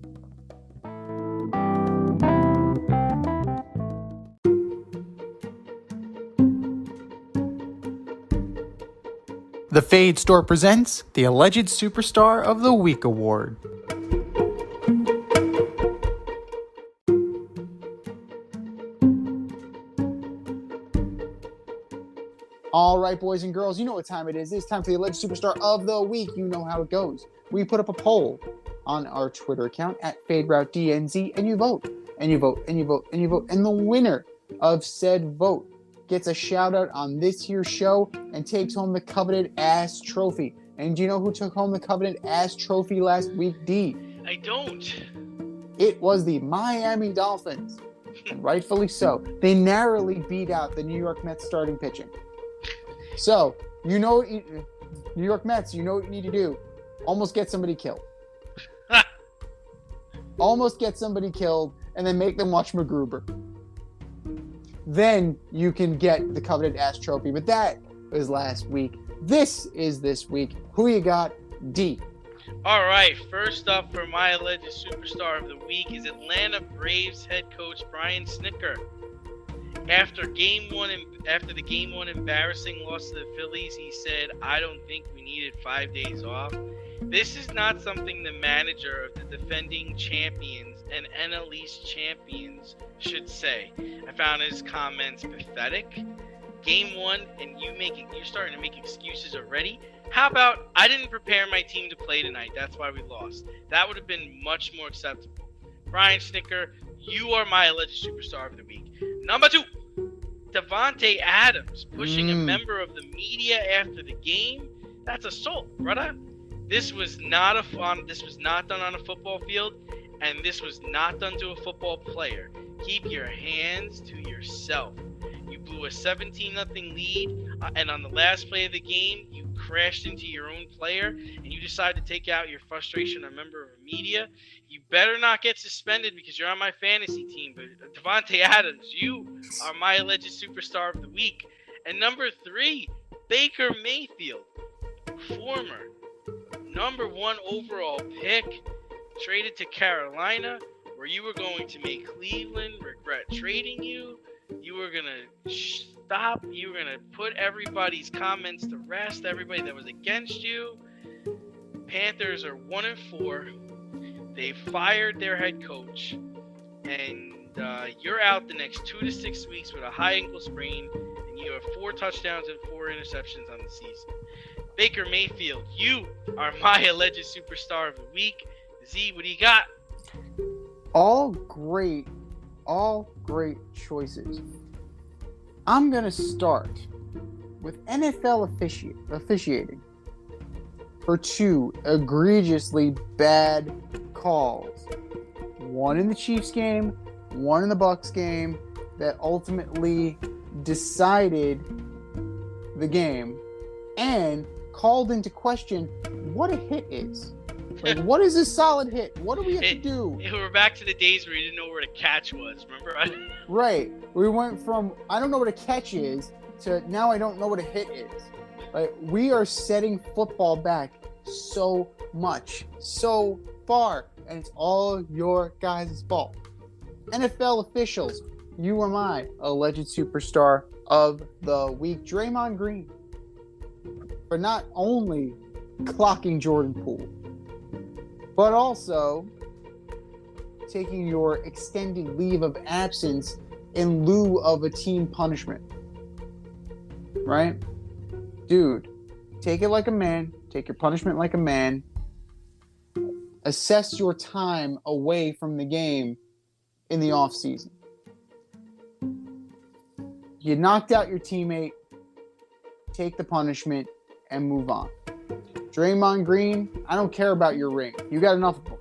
The Fade Store presents the Alleged Superstar of the Week Award. All right, boys and girls, you know what time it is. It's time for the Alleged Superstar of the Week. You know how it goes. We put up a poll on our Twitter account at FadeRouteDNZ, and you vote, and you vote, and you vote, and you vote. And the winner of said vote gets a shout-out on this here show and takes home the coveted ass trophy. And do you know who took home the coveted ass trophy last week, D? I don't. It was the Miami Dolphins, and rightfully so. They narrowly beat out the New York Mets starting pitching. So, New York Mets, you know what you need to do. Almost get somebody killed. Almost get somebody killed, and then make them watch MacGruber. Then you can get the coveted ass trophy. But that was last week. This is this week. Who you got? D. All right, first up for my alleged superstar of the week is Atlanta Braves head coach Brian Snicker. After the game one embarrassing loss to the Phillies, he said, "I don't think we needed 5 days off." This is not something the manager of the defending champions and NL East champions should say. I found his comments pathetic. Game one, and you're starting to make excuses already. How about, "I didn't prepare my team to play tonight. That's why we lost." That would have been much more acceptable. Brian Snicker, you are my alleged superstar of the week. Number 2, Davante Adams pushing a member of the media after the game. That's assault, brother. This was not done on a football field, and this was not done to a football player. Keep your hands to yourself. You blew a 17-0 lead, and on the last play of the game, you crashed into your own player, and you decided to take out your frustration on a member of the media. You better not get suspended because you're on my fantasy team. But Davante Adams, you are my alleged superstar of the week. And number 3, Baker Mayfield, former number 1 overall pick, traded to Carolina, where you were going to make Cleveland regret trading you. You were going to stop. You were going to put everybody's comments to rest, everybody that was against you. Panthers are 1-4. They fired their head coach, and you're out the next 2 to 6 weeks with a high ankle sprain, and you have 4 touchdowns and 4 interceptions on the season. Baker Mayfield, you are my alleged superstar of the week. Z, what do you got? All great choices. I'm going to start with NFL officiating for 2 egregiously bad calls. One in the Chiefs game, one in the Bucs game that ultimately decided the game and called into question what a hit is. Like, what is a solid hit? What do we have to do? We're back to the days where you didn't know where the catch was, remember? Right. We went from, I don't know what a catch is, to now I don't know what a hit is. Like, we are setting football back so much, so far, and it's all your guys' fault. NFL officials, you are my alleged superstar of the week. Draymond Green, for not only clocking Jordan Poole, but also taking your extended leave of absence in lieu of a team punishment. Right? Dude, take it like a man. Take your punishment like a man. Assess your time away from the game in the offseason. You knocked out your teammate. Take the punishment and move on. Draymond Green, I don't care about your ring. You got enough of them.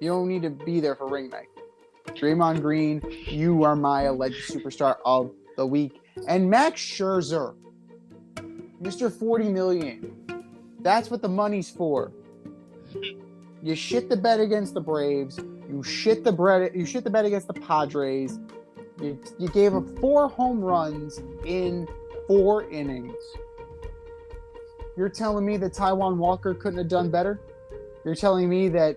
You don't need to be there for ring night. Draymond Green, you are my alleged superstar of the week. And Max Scherzer, Mr. $40 million. That's what the money's for. You shit the bet against the Braves. You shit the bet against the Padres. You gave up 4 home runs in 4 innings. You're telling me that Taijuan Walker couldn't have done better? You're telling me that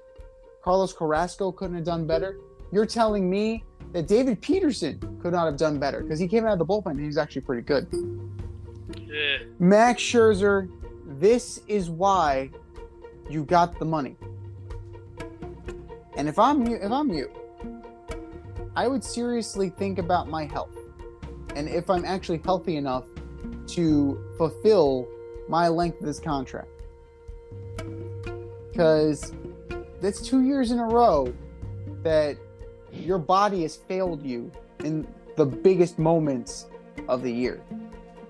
Carlos Carrasco couldn't have done better? You're telling me that David Peterson could not have done better because he came out of the bullpen and he was actually pretty good. Yeah. Max Scherzer, this is why you got the money. And if I'm you, I would seriously think about my health and if I'm actually healthy enough to fulfill my length of this contract. Because that's 2 years in a row that your body has failed you in the biggest moments of the year.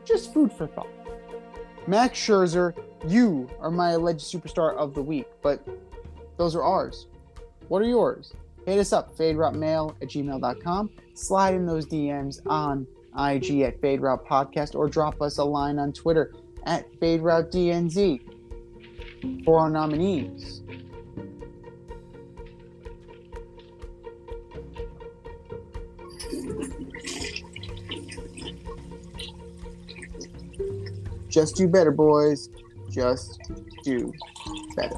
Just food for thought. Max Scherzer, you are my alleged superstar of the week, but those are ours. What are yours? Hit us up, faderoutemail@gmail.com. Slide in those DMs on IG at Fade Route Podcast or drop us a line on Twitter at Fade Route DNZ for our nominees. Just do better, boys. Just do better.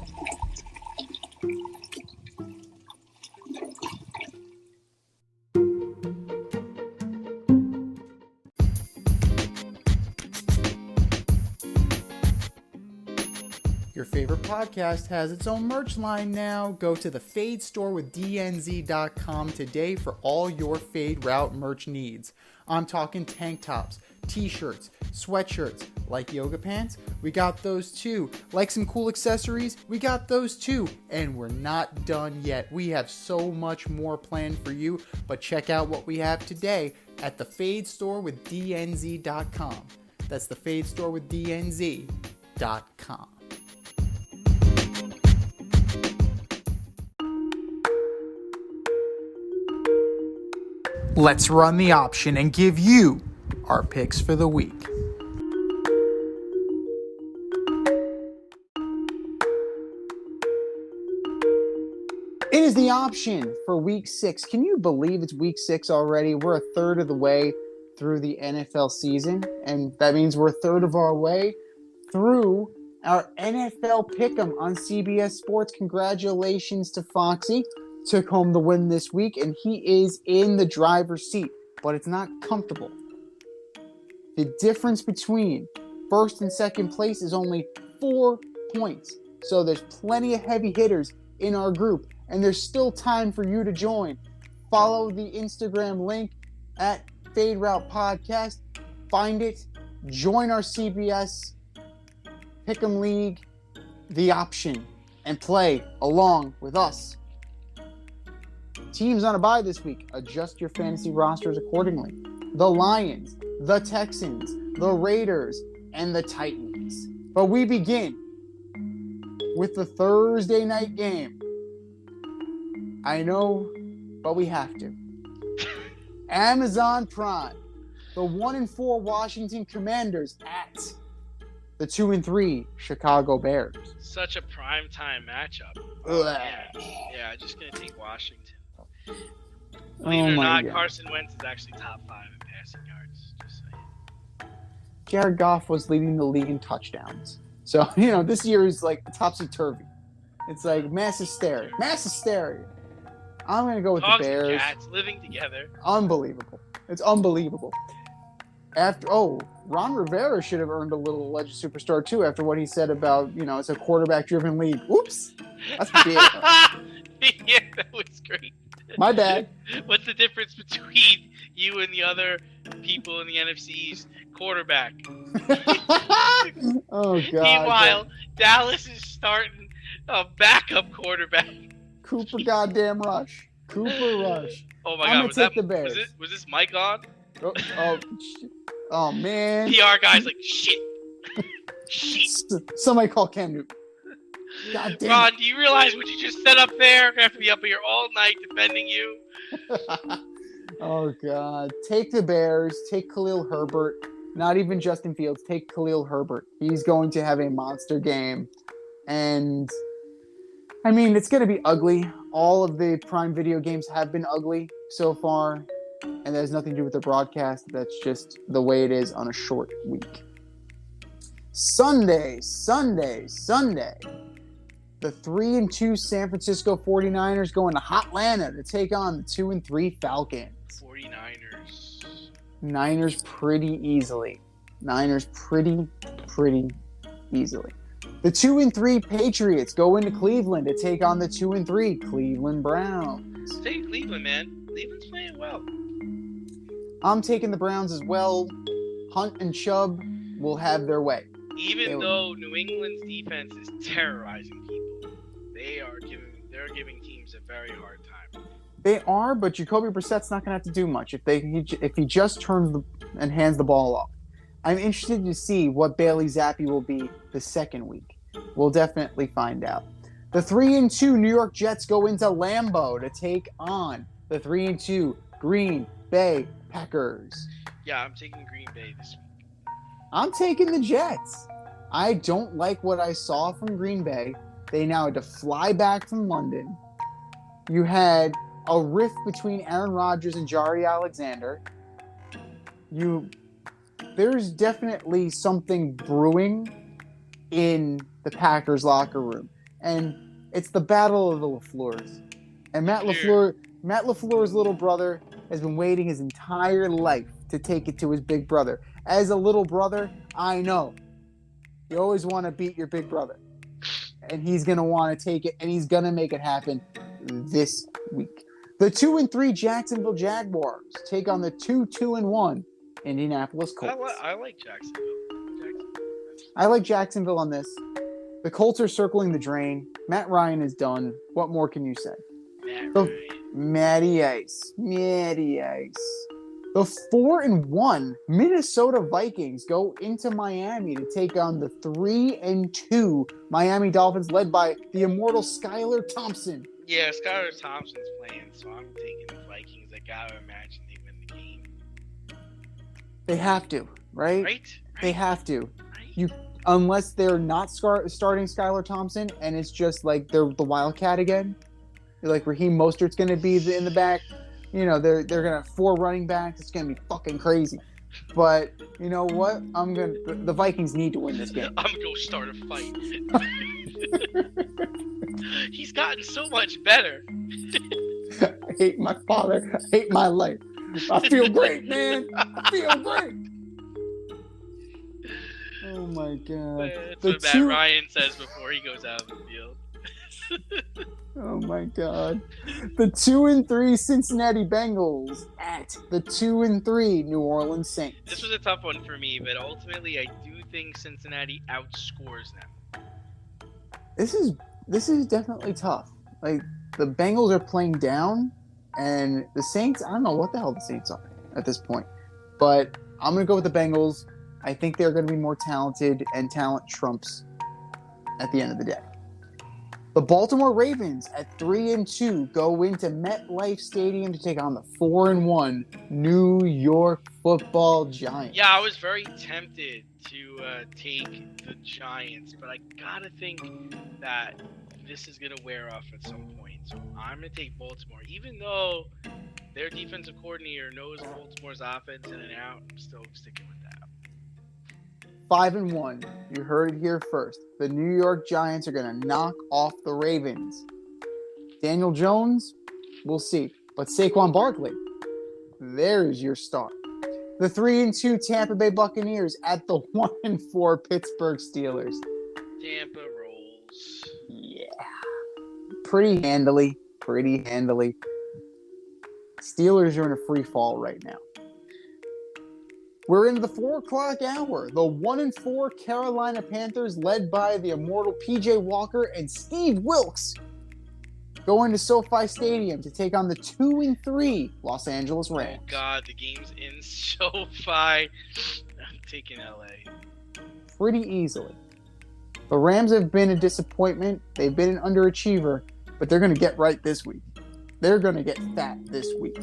Your favorite podcast has its own merch line now. Go to the Fade store with DNZ.com today for all your Fade Route merch needs. I'm talking tank tops, t-shirts, sweatshirts, like yoga pants, we got those too. Like some cool accessories, we got those too. And we're not done yet. We have so much more planned for you, but check out what we have today at the Fade store with DNZ.com. That's the Fade store with DNZ.com. Let's run the option and give you our picks for the week. It is the option for week 6. Can you believe it's week 6 already? We're a third of the way through the NFL season, and that means we're a third of our way through our NFL Pick'em on CBS Sports. Congratulations to Foxy. Took home the win this week, and he is in the driver's seat, but it's not comfortable. The difference between first and second place is only 4 points. So there's plenty of heavy hitters in our group, and there's still time for you to join. Follow the Instagram link at Fade Route Podcast. Find it. Join our CBS Pick'em League, the option, and play along with us. Teams on a bye this week. Adjust your fantasy rosters accordingly. The Lions, the Texans, the Raiders, and the Titans. But we begin with the Thursday night game. I know, but we have to. Amazon Prime. The 1-4 Washington Commanders at the 2-3 Chicago Bears. Such a primetime matchup. Ugh. Yeah, just going to take Washington. Believe it or not, Carson Wentz is actually top 5 in passing yards. Just saying. Jared Goff was leading the league in touchdowns. So, this year is like topsy-turvy. It's like mass hysteria. Mass hysteria. I'm going to go with Dogs the Bears. and cats living together. Unbelievable. It's unbelievable. Ron Rivera should have earned a little alleged superstar too after what he said about, it's a quarterback-driven league. Oops. That's big. Yeah, that was great. My bad. What's the difference between you and the other people in the NFC East, quarterback. Oh God. Meanwhile, Dallas is starting a backup quarterback. Cooper goddamn Rush. Cooper Rush. Oh my I'm God, gonna take the Bears. Was this Mike on? Oh man. PR guy's like, shit. Shit. Somebody call Cam Newton. God damn Ron, do you realize what you just set up there? I'm gonna have to be up here all night defending you. it. Oh God. Take the Bears. Take Khalil Herbert. Not even Justin Fields. Take Khalil Herbert. He's going to have a monster game. And I mean, it's going to be ugly. All of the Prime Video games have been ugly so far. And that has nothing to do with the broadcast. That's just the way it is on a short week. Sunday. The 3-2 San Francisco 49ers going to Hotlanta to take on the 2-3 Falcons. 49ers. Niners pretty easily. Pretty easily. The 2-3 Patriots go into Cleveland to take on the 2-3 Cleveland Browns. Take Cleveland, man. Cleveland's playing well. I'm taking the Browns as well. Hunt and Chubb will have their way. Even though New England's defense is terrorizing people, they're giving teams a very hard time. They are, but Jacoby Brissett's not going to have to do much if he just turns and hands the ball off. I'm interested to see what Bailey Zappi will be the second week. We'll definitely find out. The 3-2 New York Jets go into Lambeau to take on the 3-2 Green Bay Packers. Yeah, I'm taking Green Bay this week. I'm taking the Jets. I don't like what I saw from Green Bay. They now had to fly back from London. You had a rift between Aaron Rodgers and Jari Alexander. There's definitely something brewing in the Packers locker room. And it's the battle of the LaFleurs. And Matt LaFleur's little brother has been waiting his entire life to take it to his big brother. As a little brother, I know you always want to beat your big brother. And he's going to want to take it, and he's going to make it happen this week. The 2-3 Jacksonville Jaguars take on the 2-1 Indianapolis Colts. I like Jacksonville. I like Jacksonville on this. The Colts are circling the drain. Matt Ryan is done. What more can you say? Matty Ice. The 4-1 Minnesota Vikings go into Miami to take on the 3-2 Miami Dolphins, led by the immortal Skylar Thompson. Yeah, Skylar Thompson's playing, so I'm taking the Vikings. I gotta imagine they win the game. They have to, right? Right? They have to. Right? Unless they're not starting Skylar Thompson and it's just like they're the Wildcat again. Like Raheem Mostert's going to be in the back. You know, they're going to have 4 running backs. It's going to be fucking crazy. But you know what? The Vikings need to win this game. I'm going to go start a fight. He's gotten so much better. I hate my father. I hate my life. I feel great, man. I feel great. Oh my God. That's what Matt Ryan says before he goes out of the field. Oh my God. The 2-3 Cincinnati Bengals at the 2-3 New Orleans Saints. This was a tough one for me, but ultimately I do think Cincinnati outscores them. This is definitely tough. Like, the Bengals are playing down, and the Saints, I don't know what the hell the Saints are at this point. But I'm going to go with the Bengals. I think they're going to be more talented, and talent trumps at the end of the day. The Baltimore Ravens at 3-2 go into MetLife Stadium to take on the 4-1 New York Football Giants. Yeah, I was very tempted to take the Giants, but I gotta think that this is gonna wear off at some point. So I'm gonna take Baltimore, even though their defensive coordinator knows Baltimore's offense in and out. I'm still sticking with that. 5-1. You heard it here first. The New York Giants are going to knock off the Ravens. Daniel Jones, we'll see. But Saquon Barkley, there's your start. The 3-2 Tampa Bay Buccaneers at the 1-4 Pittsburgh Steelers. Tampa rolls. Yeah. Pretty handily. Steelers are in a free fall right now. We're into the 4 o'clock hour. The 1-4 Carolina Panthers, led by the immortal PJ Walker and Steve Wilkes, going to SoFi Stadium to take on the 2-3 Los Angeles Rams. Oh God, the game's in SoFi. I'm taking LA. Pretty easily. The Rams have been a disappointment. They've been an underachiever, but they're going to get right this week. They're going to get fat this week.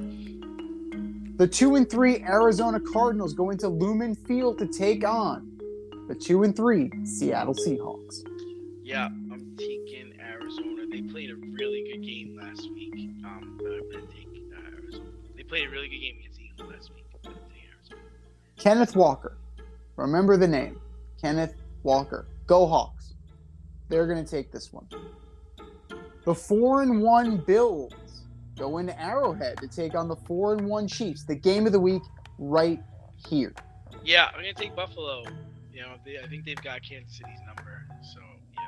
The 2-3 Arizona Cardinals go into Lumen Field to take on the 2-3 Seattle Seahawks. Yeah, I'm taking Arizona. They played a really good game last week. But I'm going to take Arizona. They played a really good game against the Eagles last week. I'm going to take Arizona. Kenneth Walker. Remember the name. Kenneth Walker. Go Hawks. They're going to take this one. The 4-1 Bills go into Arrowhead to take on the 4-1 Chiefs. The game of the week right here. Yeah, I'm going to take Buffalo. You know, I think they've got Kansas City's number. So, yeah,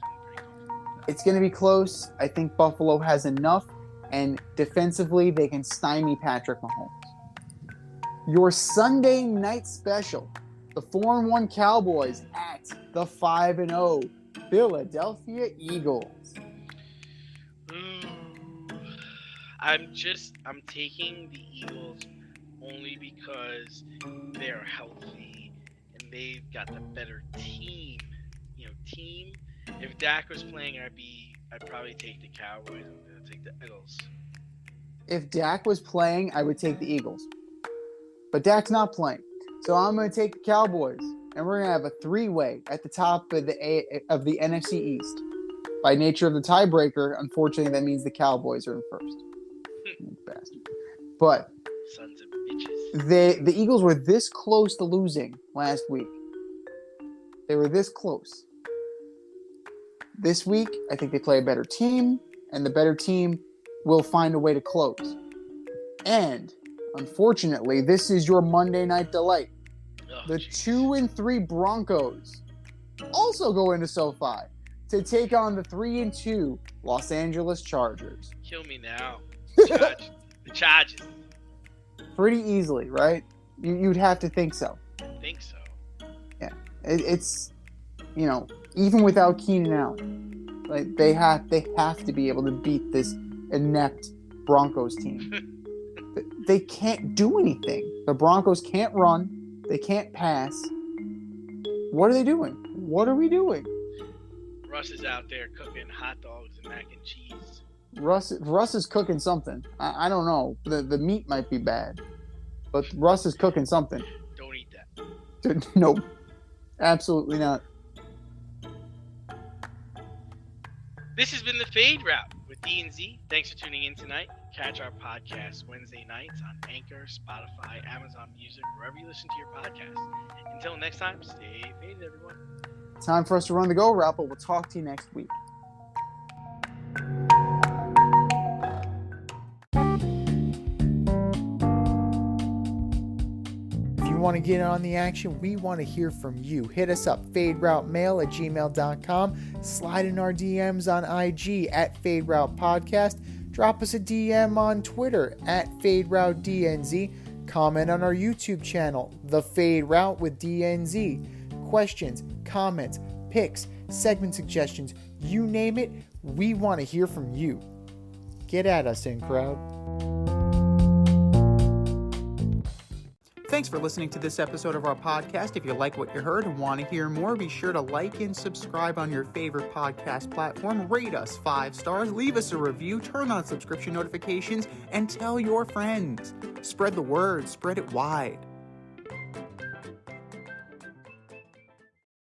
I'm pretty confident with that. It's going to be close. I think Buffalo has enough, and defensively they can stymie Patrick Mahomes. Your Sunday night special, the 4-1 Cowboys at the 5-0 Philadelphia Eagles. I'm taking the Eagles only because they're healthy and they've got the better team. If Dak was playing, I'd probably take the Cowboys. I'm gonna take the Eagles. If Dak was playing, I would take the Eagles. But Dak's not playing. So I'm going to take the Cowboys. And we're going to have a 3-way at the top of the NFC East. By nature of the tiebreaker, unfortunately, that means the Cowboys are in first. Bastard. But Sons of bitches. the Eagles were this close to losing last week. They were this close. This week, I think they play a better team, and the better team will find a way to close. And, unfortunately, this is your Monday night delight. Oh, The jeez. 2-3 Broncos also go into SoFi to take on the 3-2 Los Angeles Chargers. Kill me now. The Chargers. Pretty easily, right? You'd have to think so. I think so. It's, even without Keenan Allen, like they have to be able to beat this inept Broncos team. They can't do anything. The Broncos can't run. They can't pass. What are they doing? What are we doing? Russ is out there cooking hot dogs and mac and cheese. Russ is cooking something. I don't know. The meat might be bad, but Russ is cooking something. Don't eat that. Nope. Absolutely not. This has been the Fade Route with D&Z. Thanks for tuning in tonight. Catch our podcast Wednesday nights on Anchor, Spotify, Amazon Music, wherever you listen to your podcast. Until next time, stay faded, everyone. Time for us to run the go route, but we'll talk to you next week. If you want to get on the action, we want to hear from you. Hit us up, faderoutemail@gmail.com. Slide in our DMs on IG @FadeRoutePodcast. Drop us a DM on Twitter @FadeRouteDNZ. Comment on our YouTube channel, The Fade Route with DNZ. Questions, comments, picks, segment suggestions, you name it, we want to hear from you. Get at us, in crowd. Thanks for listening to this episode of our podcast. If you like what you heard and want to hear more, be sure to like and subscribe on your favorite podcast platform. Rate us 5 stars, leave us a review, turn on subscription notifications, and tell your friends. Spread the word, spread it wide.